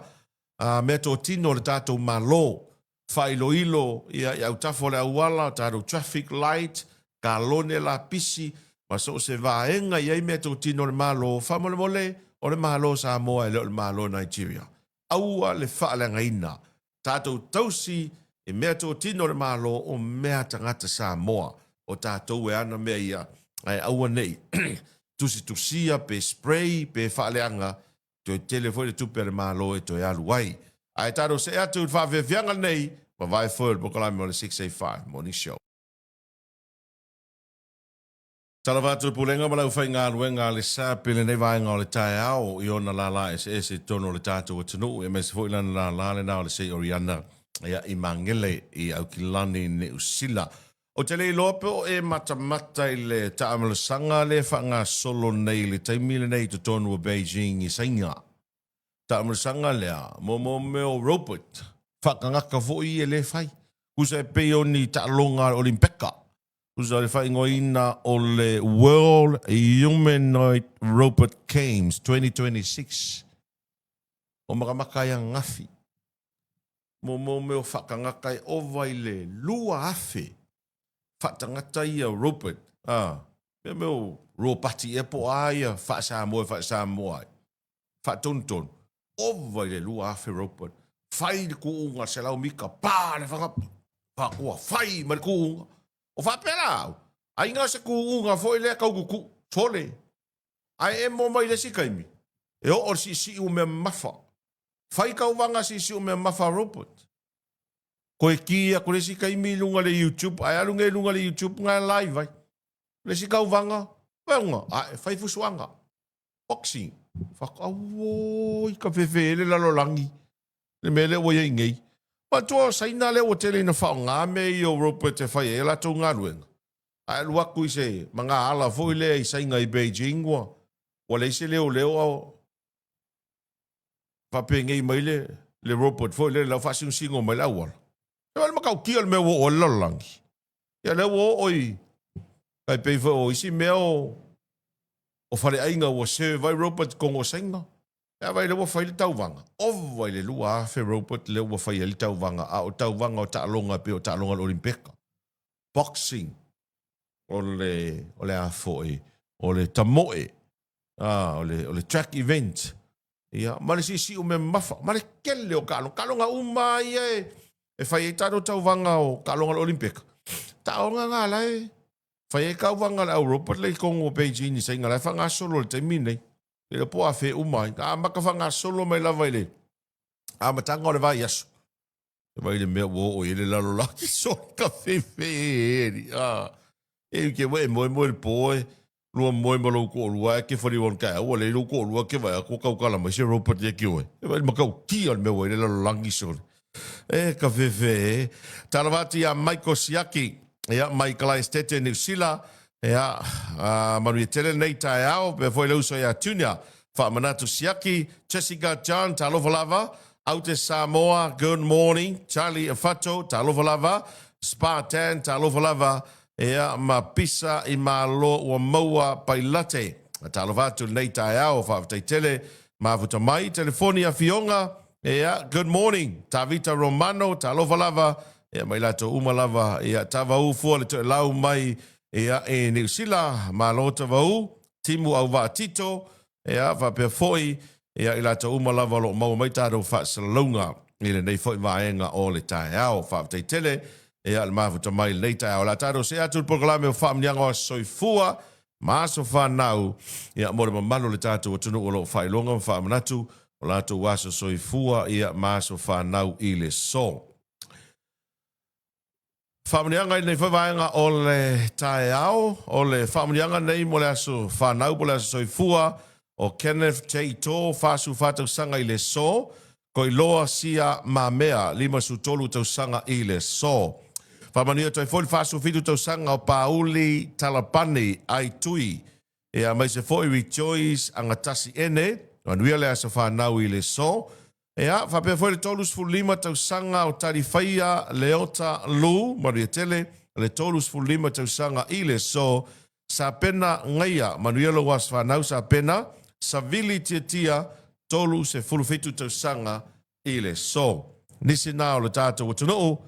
mea tō tino le tātou malo. Whai ilo ia au tafo le auala, tātou traffic light, ka lone la pisi, ma so se vaenga iai mea tō tino le malo. Wha mole, o le malo sa moa e leo le malo Nigeria. Aua le whaalenga ina. Tātou tausi e mea tō tino le malo o mea tangata sa moa. O tātou e ana mea ia. Ai aua nei. Tusia pe spray pe whaaleanga. Toi telefone tupe le malo e toi alu wai. Ai tātou se atu whawewhianga nei. Ma vai fōr, bokalai mo le 685 Morning Show. Talavatu pulenga malau whainga luenga le sāpile nei vaenga o le tae ao I ona la la se tono le tātou o tunu e me se fwilana la la le nao le se oriana ia I mangele I au kilani ne usila. O te lei lope o e mata I le taamala sanga le whanga solo nei le taimile nei to tonu o Beijing I sainga. Taamala sanga lea mo meo Robert whakangaka fo I e le whai. Kusa e peo ni taalonga Olimpeka. Kusa le whaingoina o le World Humanoid Robot Games 2026. O makamaka ia ngafi. Mo meo whakangakai o vai le lua afe. Whatangata ia robot. Meo ropati e po aia whasa moa. Whatonton. O vai le lua afe robot. Whai le kuunga se lau mika. Pā le whangapa. Whakua whai ma le kuunga. O whapera. Ai ngā se kuunga fo I lea kaukuku. Tole. Ai e mo mai le si kaimi. E o si u me mafa. Whai kauwanga si u me mafa robot. Koe kia ko le si kaimi lunga le YouTube. Ai alunga lunga le YouTube ngā live vai. Le si kauwanga. Weunga. Ai whai fusuanga. Boxing. Whakawoi ka whewhe le lalolangi. Le mele o ia ingei. Ma toa saina le o tele na whao ngā me I o robot te whai e la tau ngā ruenga. Ai luaku I se mga ala fo I lea I sainga I Beijing wa. Wa le se leo au. Pape ngei mai le robot fo I le lau whasingu singo mai lau wala. E wale makau kia le mea wo o lalolangi. Ia le wo oi. Kai pei fo o isi mea o whare ainga o se vai robot kongo sainga. Ia vai le wa whai le tauwanga. O vai le lua awhi robot le wa whai le tauwanga. A o tauwanga o taalonga pe o taalonga o Olimpeka. Boxing. O le awhoi. O le tamoe. O le track event. Ia, ma le si o me mafa. Ma le kele o kalonga. Kalonga umai e. E whai e taro tauwanga o kalonga o Olimpeka. Taonga ngā lai. Whai e kauwanga le au robot le kongo o Beijing I sainga lai. Whanga solo le taimine. Le po a fe umai. A maka whanga solo mai lava I le. A matanga o le vai asu. E vai le mea wo o ele lalo laki so ka fe eri. E ke we moe le po e. Lua moe malo ko lua e ke whari on kai. Ua le lo ko lua ke vai a ko kau kala mai se robot e ki oe. E vai makau kia le mea wo ele lalo langi so. E ka fe e. Tarawati a Maiko Siaki. Ea Michael Estete New Sila. Ea, manu I tele nei tae ao, pe foi leuso ia tunia. Whaamanatu Siaki, Jessica John, talofa lava. Aute Samoa, good morning. Charlie Afato, talofa lava. Spartan, talofa lava. Ea, mapisa I malo ua maua pailate. Talofa atu nei tae ao, whaamatei tele. Mafuta mai, telefonia fionga. Ea, good morning. Tavita Romano, talofa lava. Ea, mai lato umalava. Ea, tava ufua le to lau mai. Ea e New Sila, malota vau, timu au va tito, ea va pe foi, ea I lata umalawa lo mau mai tātou whaasalunga, ile nei foi vaenga o le tae ao, whaafutei tele, ea le mafuta mai nei tae ao, la tātou se atu programe o whaamnianga o soifua, maaso whanau, ea mora mamalo le tātou o tunu o lo whailonga whaamanatu, o lātou waso soifua, ea maaso whanau I le so. Whamunianga nei whaivaenga o le tae ao, o le whamunianga nei mo le aso whanau mo le aso soifua, o Kenneth Teito, whasu whatau sanga I le so, ko I loa sia mamea, lima su tolu tau sanga I le so. Whamania toi foli whasu fitu tau sanga o Pauli Talapani, ai tui, e a mai se foi rejoice angatasi ene, manuia le aso whanau I le so, Ea, whapea foi le tolus fulima tau sanga o tarifaya leota lu, maria tele, le tolus fulima tau sanga I le so, sa pena ngaia, manuelo was whanau sa pena, sa vili tia tolu se fulufetu tau sanga I le so. Nisi nao le tātou o tunuu,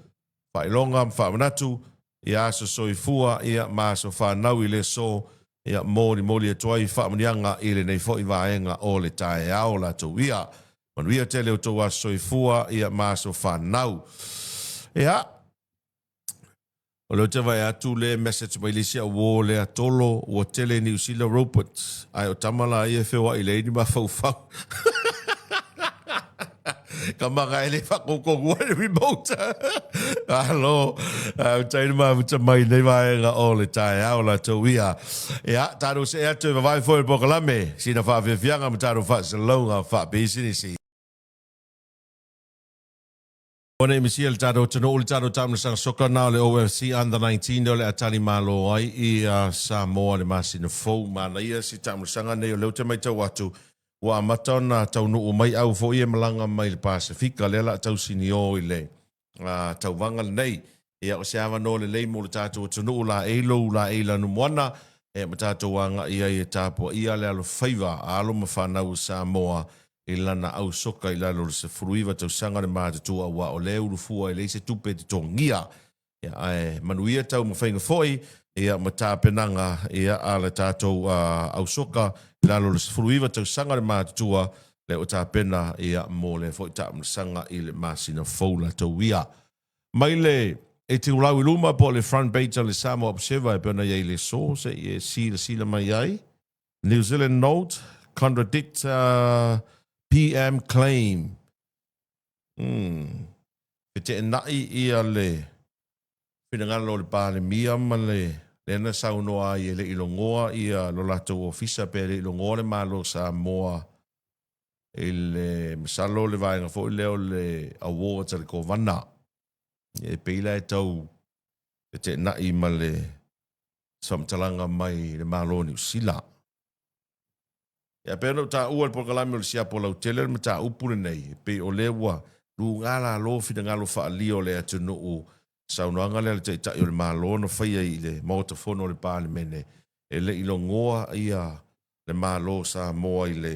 whailonga whamanatu, ia aso soifua, ia maaso whanau I le so, ia mori e tuai whamanianga I le nei fo I vaenga o le tae ao la tau ia. Manuia tele o toa soifua ia maso whanau. Ea, o leo te vai atu le message mai lisi a wō le atolo o tele New Zealand Robot. Ai o tamala ia whewa I le ini ma whau. Kamanga ele whakoko wale remote. Alo, taina ma muta mai nei vai nga o le tae au la tau ia. Ia, tāru se atu vai fo i pokalame, sina whawhiawhianga ma tāru whaasalonga whaabesini. Ona imisia le tātou tano le tātou tāmna sang soka nā le OFC under 19 o le atali malo ai i Samoa le masina fou mana ia si tāmna sanga nei o leo te mai tau atu wa matona tau nuu mai au fo ia malanga mai le Pasifika le la tau sini o i le tau vanga nei ia o se awa no le leimo le tātou tano la eila numwana e ma tātou wanga ia i tāpua ia le alo whaiva alo mawhanau Samoa i lana au soka i lalo le se fruiva tau sanga le mātatua wa o le urufua i le se tupe te tongia. Ia ai manuia tau mawhainga foi ia matapenanga ia ala tātou au soka i lalo le se fruiva tau sanga le mātatua le o tāpena ia mō le foi tāmna sanga i le masina foula tau ia. Mai le e te ulau i luma po le front page le Samoa Observer e pēna iei le so se i e sila mai ai. New Zealand note contradict PM claim. Te nai ia le pinangalo le pāle mia ma le na saunoa i le ilongoa ia lo lato ofisa pe le ilongoa le malo Samoa le masalo le vaenga fo i leo le awards le kovana. E peila e tau te nai ma le samtalanga mai le malo ni usila. Ia pēna tā ua le pokalami o le siapo lau tele ma tā upune nei, pe o lewa lu ngala lo fina ngalo wha alio le atu nuu saunoanga le te itai o le malo no whaia i le mautafono le pāle mene e le ilo ngoa ia le malo sa moa i le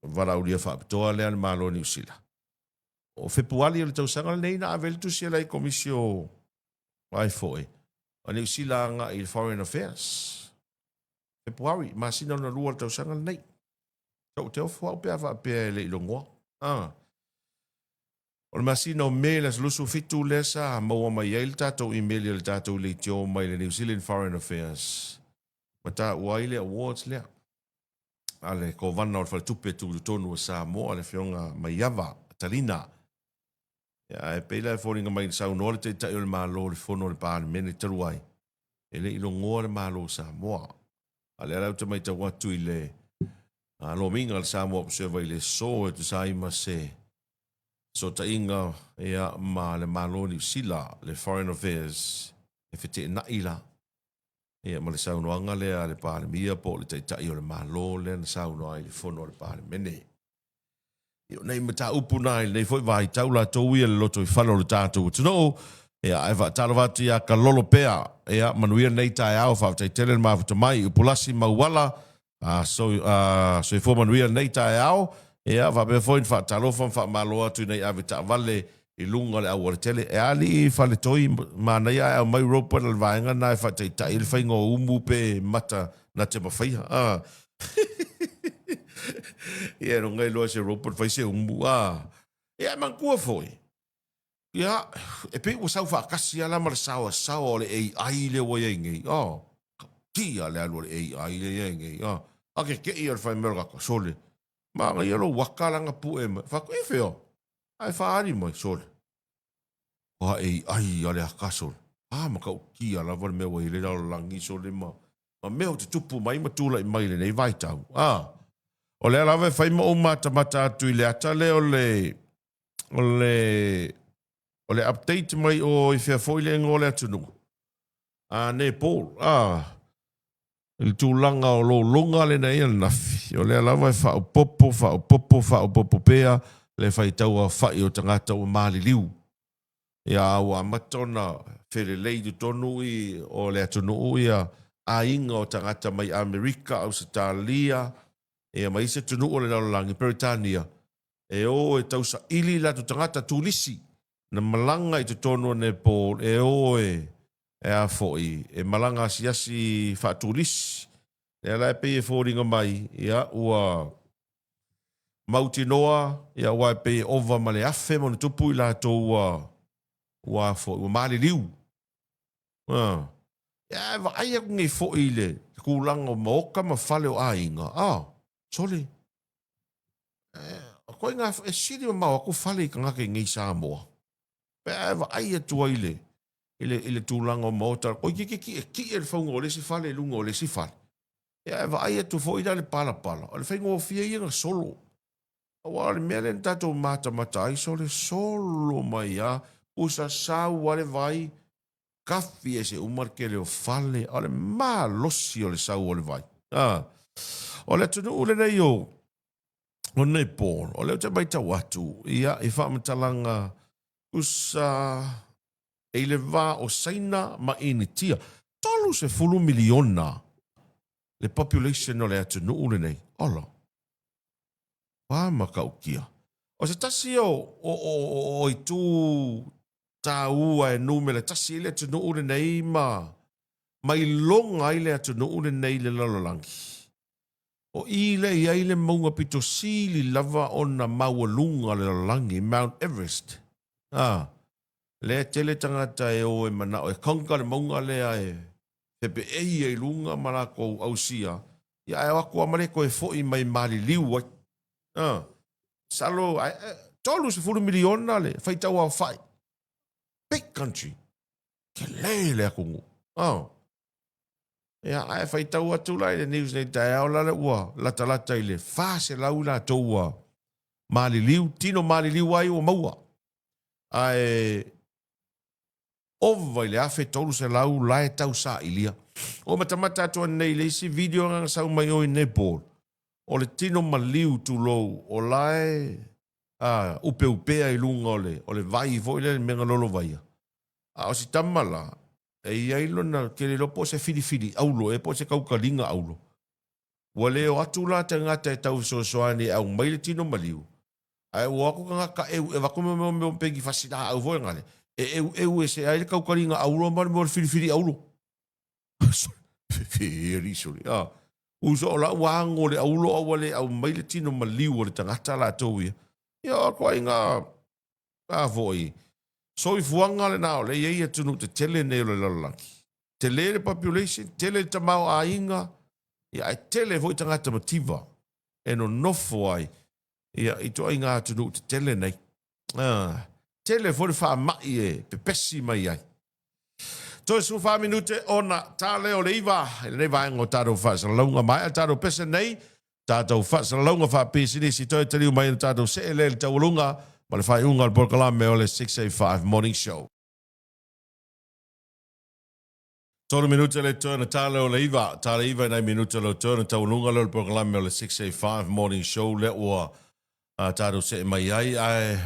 varauria wha apitoa le le malo ni usila. O Februari o le tausanga le nei na avelitu sia lai komisio ai foe. O ni usila nga i Foreign Affairs. Februari, masina na lua tau sanga nei. Tau te ofu au pia wha pia le ilongoa. O le masina o me las lusu fitu lesa maua mai el tatou email le tatou le tio mai le New Zealand Foreign Affairs. Mata uaile awards lea. Ale ko vana o le tupe tu tonu o Samoa le fionga mai yava, talina. Ya e peila e fōringa mai sa unore te tai o le malo le fono le pāne mene taruai. E le ilongoa le malo Samoa. Ale rau te mai tau atu i le lo minga le Samoa Observer i le so e tu saima se so ta inga ea ma le maloni sila le Foreign Affairs e fete na ila ea ma le saunoanga le a le pāle mia po le taitai o le malo le na saunoa i le fono le pāle mene. Io nei mata upu nai nei foi vai taula tau ia le loto i whalo le tātou tuno ea e wa tarawatu ia ka lolo pea ea manuia nei tai au whao tai tele ma futa mai upulasi mauala so i fo manuia nei tai au ea wa be foi fa talofan fa maloa tu nei ave ta vale i lunga le au tele e ali fa le toi ma nei ai mai ropa le vainga nai fa tai tai le faingo umu pe mata na te mawhaia ia no ngai loa se ropa fai se umu ea mankua foi. Ia, e pe o sau whakasi ala mara sawa o le AI le wa yengi. Kia le alu le AI le yengi. Ake ke ia le whai mera ka sole. Ma nga ia lo wakalanga pu e ma. Whako e wheo. Ai whaari mai sole. Wa AI ale haka sole. Maka o kia la wale mea wa i le rao langi sole ma. Ma mea te tupu mai ma tula i mai le nei vai tau. O le alawe whai ma o mata atu i le ata le o le update mai o i fea foi le ngole atunu. Ne Paul. Il tūlanga o lo longa le nei al nafi. O le alawa wha o popo pea le whai taua whai o tangata o maali liu. Ia au a matona where leidu tonu i o le atunu ia a inga o tangata mai Amerika, Australia, ia mai se tunu o le nalolangi Peritania. E o e tausa ili la tu tangata tūlisi. Na malanga i te tono ne Paul e oe e a foi e malanga siasi whaaturis e ala e pei e fōringa mai ia ua mauti noa ia ua e pei ova male afe mo na tupu i la tō ua foi ua maali liu ia e wa aia ngi foi le kūlanga o maoka ma whale o a inga soli ko nga e sili ma ko fale ka ngake ngi Samoa pe ava ai atu ile tulanga motor ko ki el fongo le si fale lungo le si fale ya ava ai atu fo ida le pala o le fengo fia ia solo wa le mele tato mata ai solo mai ya usa sa wale vai kaffi ese umar ke le fale o le malosi o le sa o le vai o le tunu ule nei o nei Paul o le te mai tau atu ia i whamatalanga usa e le va o saina ma initia tolu se fulu miliona le population o le atunu ule nei ola maka ukia o se tasi o i tu ta ua e numele tasi le atunu ule nei ma i longa i le atunu ule nei le lalolangi o ile ia ile maunga pito sili lava ona maua le langi Mount Everest. Le tele tangata e o e mana o e konga le maunga lea pepe e lunga marako ausia. Ia e wako amare ko e foi mai mali liu. Salo, tolu se fulu miliona le, fai tau au fai. Big country. Ke le akungu. Ia, ai fai tau atu lai le news nei tae au lale ua, lata i le fase lau la toua mali liu, tino mali liu ai o maua. Ai, ova i le afe tolu se lau lai tau sa ilia. O matamata atua nei le isi video ngang sau mai o i Nepal. O le tino maliu tu lou, o lai upea i lunga o le vai vo i le menga lolo vaia. O si tamala, e iai lona ke le lopo se fili aulo, e po se kaukalinga aulo. Ua leo atu la te ngata e tau soani au mai le tino maliu. Ai ua ako ka e wako me pegi fasina au voe ngale. E se ai le kaukalinga aulo, mani mo le fili aulo. Feri soli. Uso o la wango le aulo au au mai le tino maliu o le tangata la tau ia. Ia ko inga voi. So i fuanga le nao, le iei atunu te tele ne le lalaki. Tele le population, tele le tamau a inga, ia ai tele voi tangata mativa. E no nofo ai, ia i toa inga atunu te tele nei. Tele voi wha mai e, pepesi mai ai. Toi su 5 minute ona, ta leo le iwa, ele nei vaengo tātou whaasa launga mai, a tātou pesa nei, tātou whaasa launga wha pēsini, si toi taliu mai na tātou se ele le taulunga, ma le whai unga le Porkalame o le 685 Morning Show. Tolu minute le tōna tāle o le iwa, tāle iwa nei minute le tōna taulunga le Porkalame o le 685 Morning Show, le ua tātou se mai ai,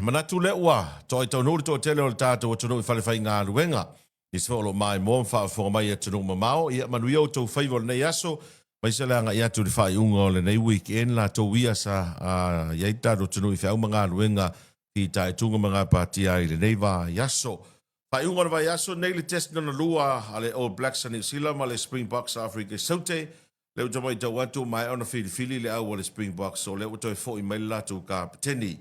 manatu le ua, toi tau nuri tō tele o le tātou o tonu i whale whai ngā ruenga, i se whaolo mai mō mwha mai atu nunga mamao, ia manui au tau whaiwa nei aso, mai se leanga i atu le whai unga o le nei weekend la tau ia sa iai tātou tunu i whiau mga ruenga i tae tunga mga pātia i le nei wā iaso. Whai unga le wā iaso, nei le test nana lua a le All Blacks a New Zealand ma le Springboks Afrika Saute, leo tamai tau atu mai ona whili le au o le Springboks, so leo toi fo i mai latu ka peteni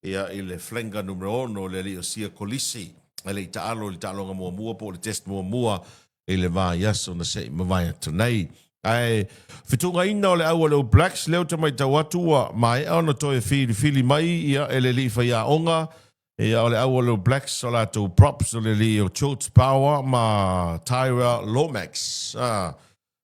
ia i le flenga numero 1 le li o sia kolisi. Ele i taalo nga mua po le test mua i le vā yaso na se mawai atu nei. Ai, fitunga ina o le au le Blacks, leo tamai tau atua mai ana toi fili mai ia ele li whaia onga, ia o le au le Blacks o la tu props o le li o Chilts Power ma Tyra Lomax.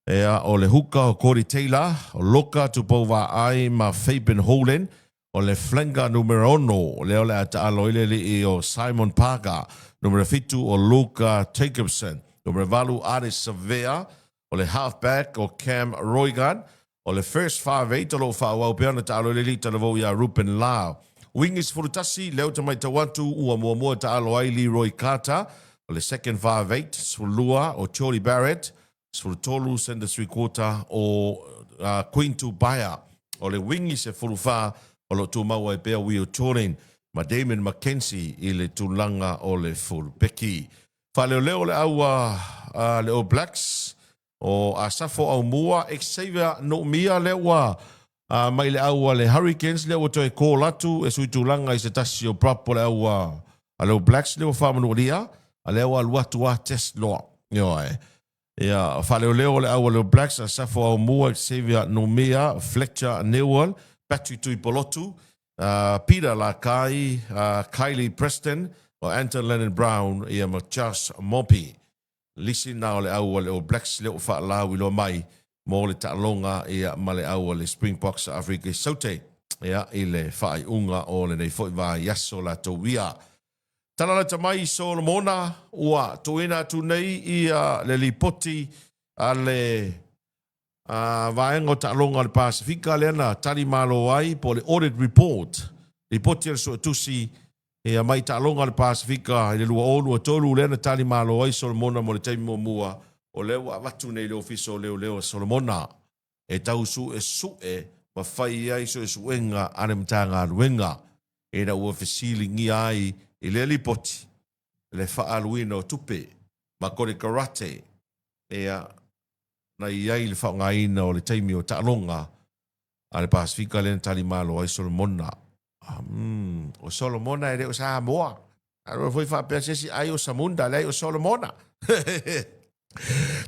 Ia o le huka o Corey Taylor, o loka tu pouwa ai ma Fabian Holden, o le flenga numero 1, leo le ata alo ile li o Simon Parker, numero 5 o Luka Jacobson, numero 4 Aris Savea, o le halfback o Cam Roygan, o le first 5-8 o lo whawau peana ta alo ile li ta levo ia Ruben Lau. Wingis furutasi, leo ta mai tawatu ua mua ta alo ai Leroy Carter, o le second 5-8, Sulua o Charlie Barrett, Sulutolu senda 3/4 o Quintu Baia, o le wingis e furufa o lo tu maua e pea Will Turin, ma Damon McKenzie i le tūlanga o le fullbacki. Whaleo le aua le All Blacks o Asafo au mua, Xavier no mia le ua mai le aua le Hurricanes le ua toi kō latu e sui tūlanga i se tasi o prapo le aua le All Blacks le ua whamanu ria, a le aua luatua test loa. Ia, whaleo le aua le All Blacks, Asafo au mua, Xavier no mia, Fletcher Newell, Patrick Tuipolotu, Peter Lakai, Kylie Preston, o Anton Lennon Brown, ia ma Charles Mopi. Lisi na o le au o le o Blacks le o whaalau ilo mai, mo le ta'alonga ia ma le au o le Springboks Afrika Saute, ia i le whaai unga o le nei fwoi wa yaso la tauia. Talala tamai Solomona, ua tuina tu nei ia le lipoti a le vaenga o ta'alonga le Pasifika le ana tali malo ai po le audit report. Lipoti al so tusi e mai ta'alonga le Pasifika i le lua olu a tolu le ana tali malo ai Solomona mo le taimi mua o leo avatu nei le ofiso leo Solomona. E tausu e sue ma fai ai so e suenga ane mtanga aluenga. E na ua fesili ngi ai i le lipoti le whaaluina o tupe ma kore karate e na iai le whaongaina o le taimi o ta'alonga a le Pasifika le tali malo ai Solomona. O Solomona e reo Samoa. Aro foi whapea sesi ai o Samunda le o Solomona.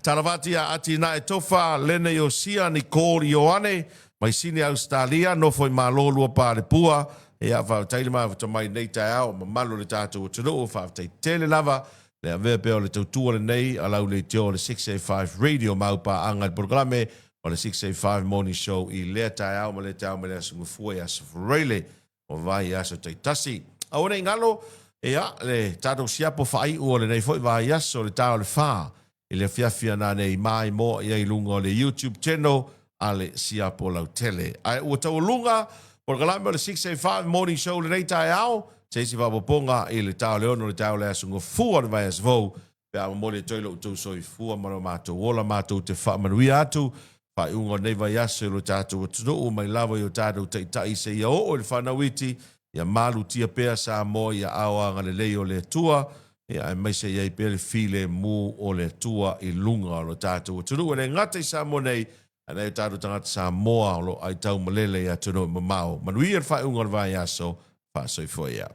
Tarawati a ati na e tofa lene o sia ni kōri Ioane mai sini Australia no foi malolua pa le pua e a whautaile mai mai nei tai au ma malo le tātou o tunu o whautai tele lava le avea peo le tautua le nei a lau le teo le 685 radio maupa anga le programe o le 685 morning show i lea tai au ma le tai au ma le asungu fua i asu freile o vai aso tai tasi. A one ingalo e a le tātou siapo whai ua le nei foi vai aso le tau le whaa i le fiafia na nei mai mo i ai lunga o le YouTube channel a le siapo lau tele. Ai ua tau lunga por kalame o le 685 morning show le nei tai au te si wapoponga i le tau leono le tau le asunga fua le vai asvou pe a mo le toilo utou soi fua maro mātou wola mātou te wha manui atu whai unga nei vai aso i lo tātou atunu o mai lawa i o tātou te tai se ia o le whanawiti ia malu tia pea sa mo ia aoanga le leo le tua ia ai mai se iai pele file mu o le tua i lunga o lo tātou atunu e ngate sa mo nei ana e tātou tangata sa moa o lo ai tau malele ia tunu mamao manui e whai unga le vai aso wha soi fo ia.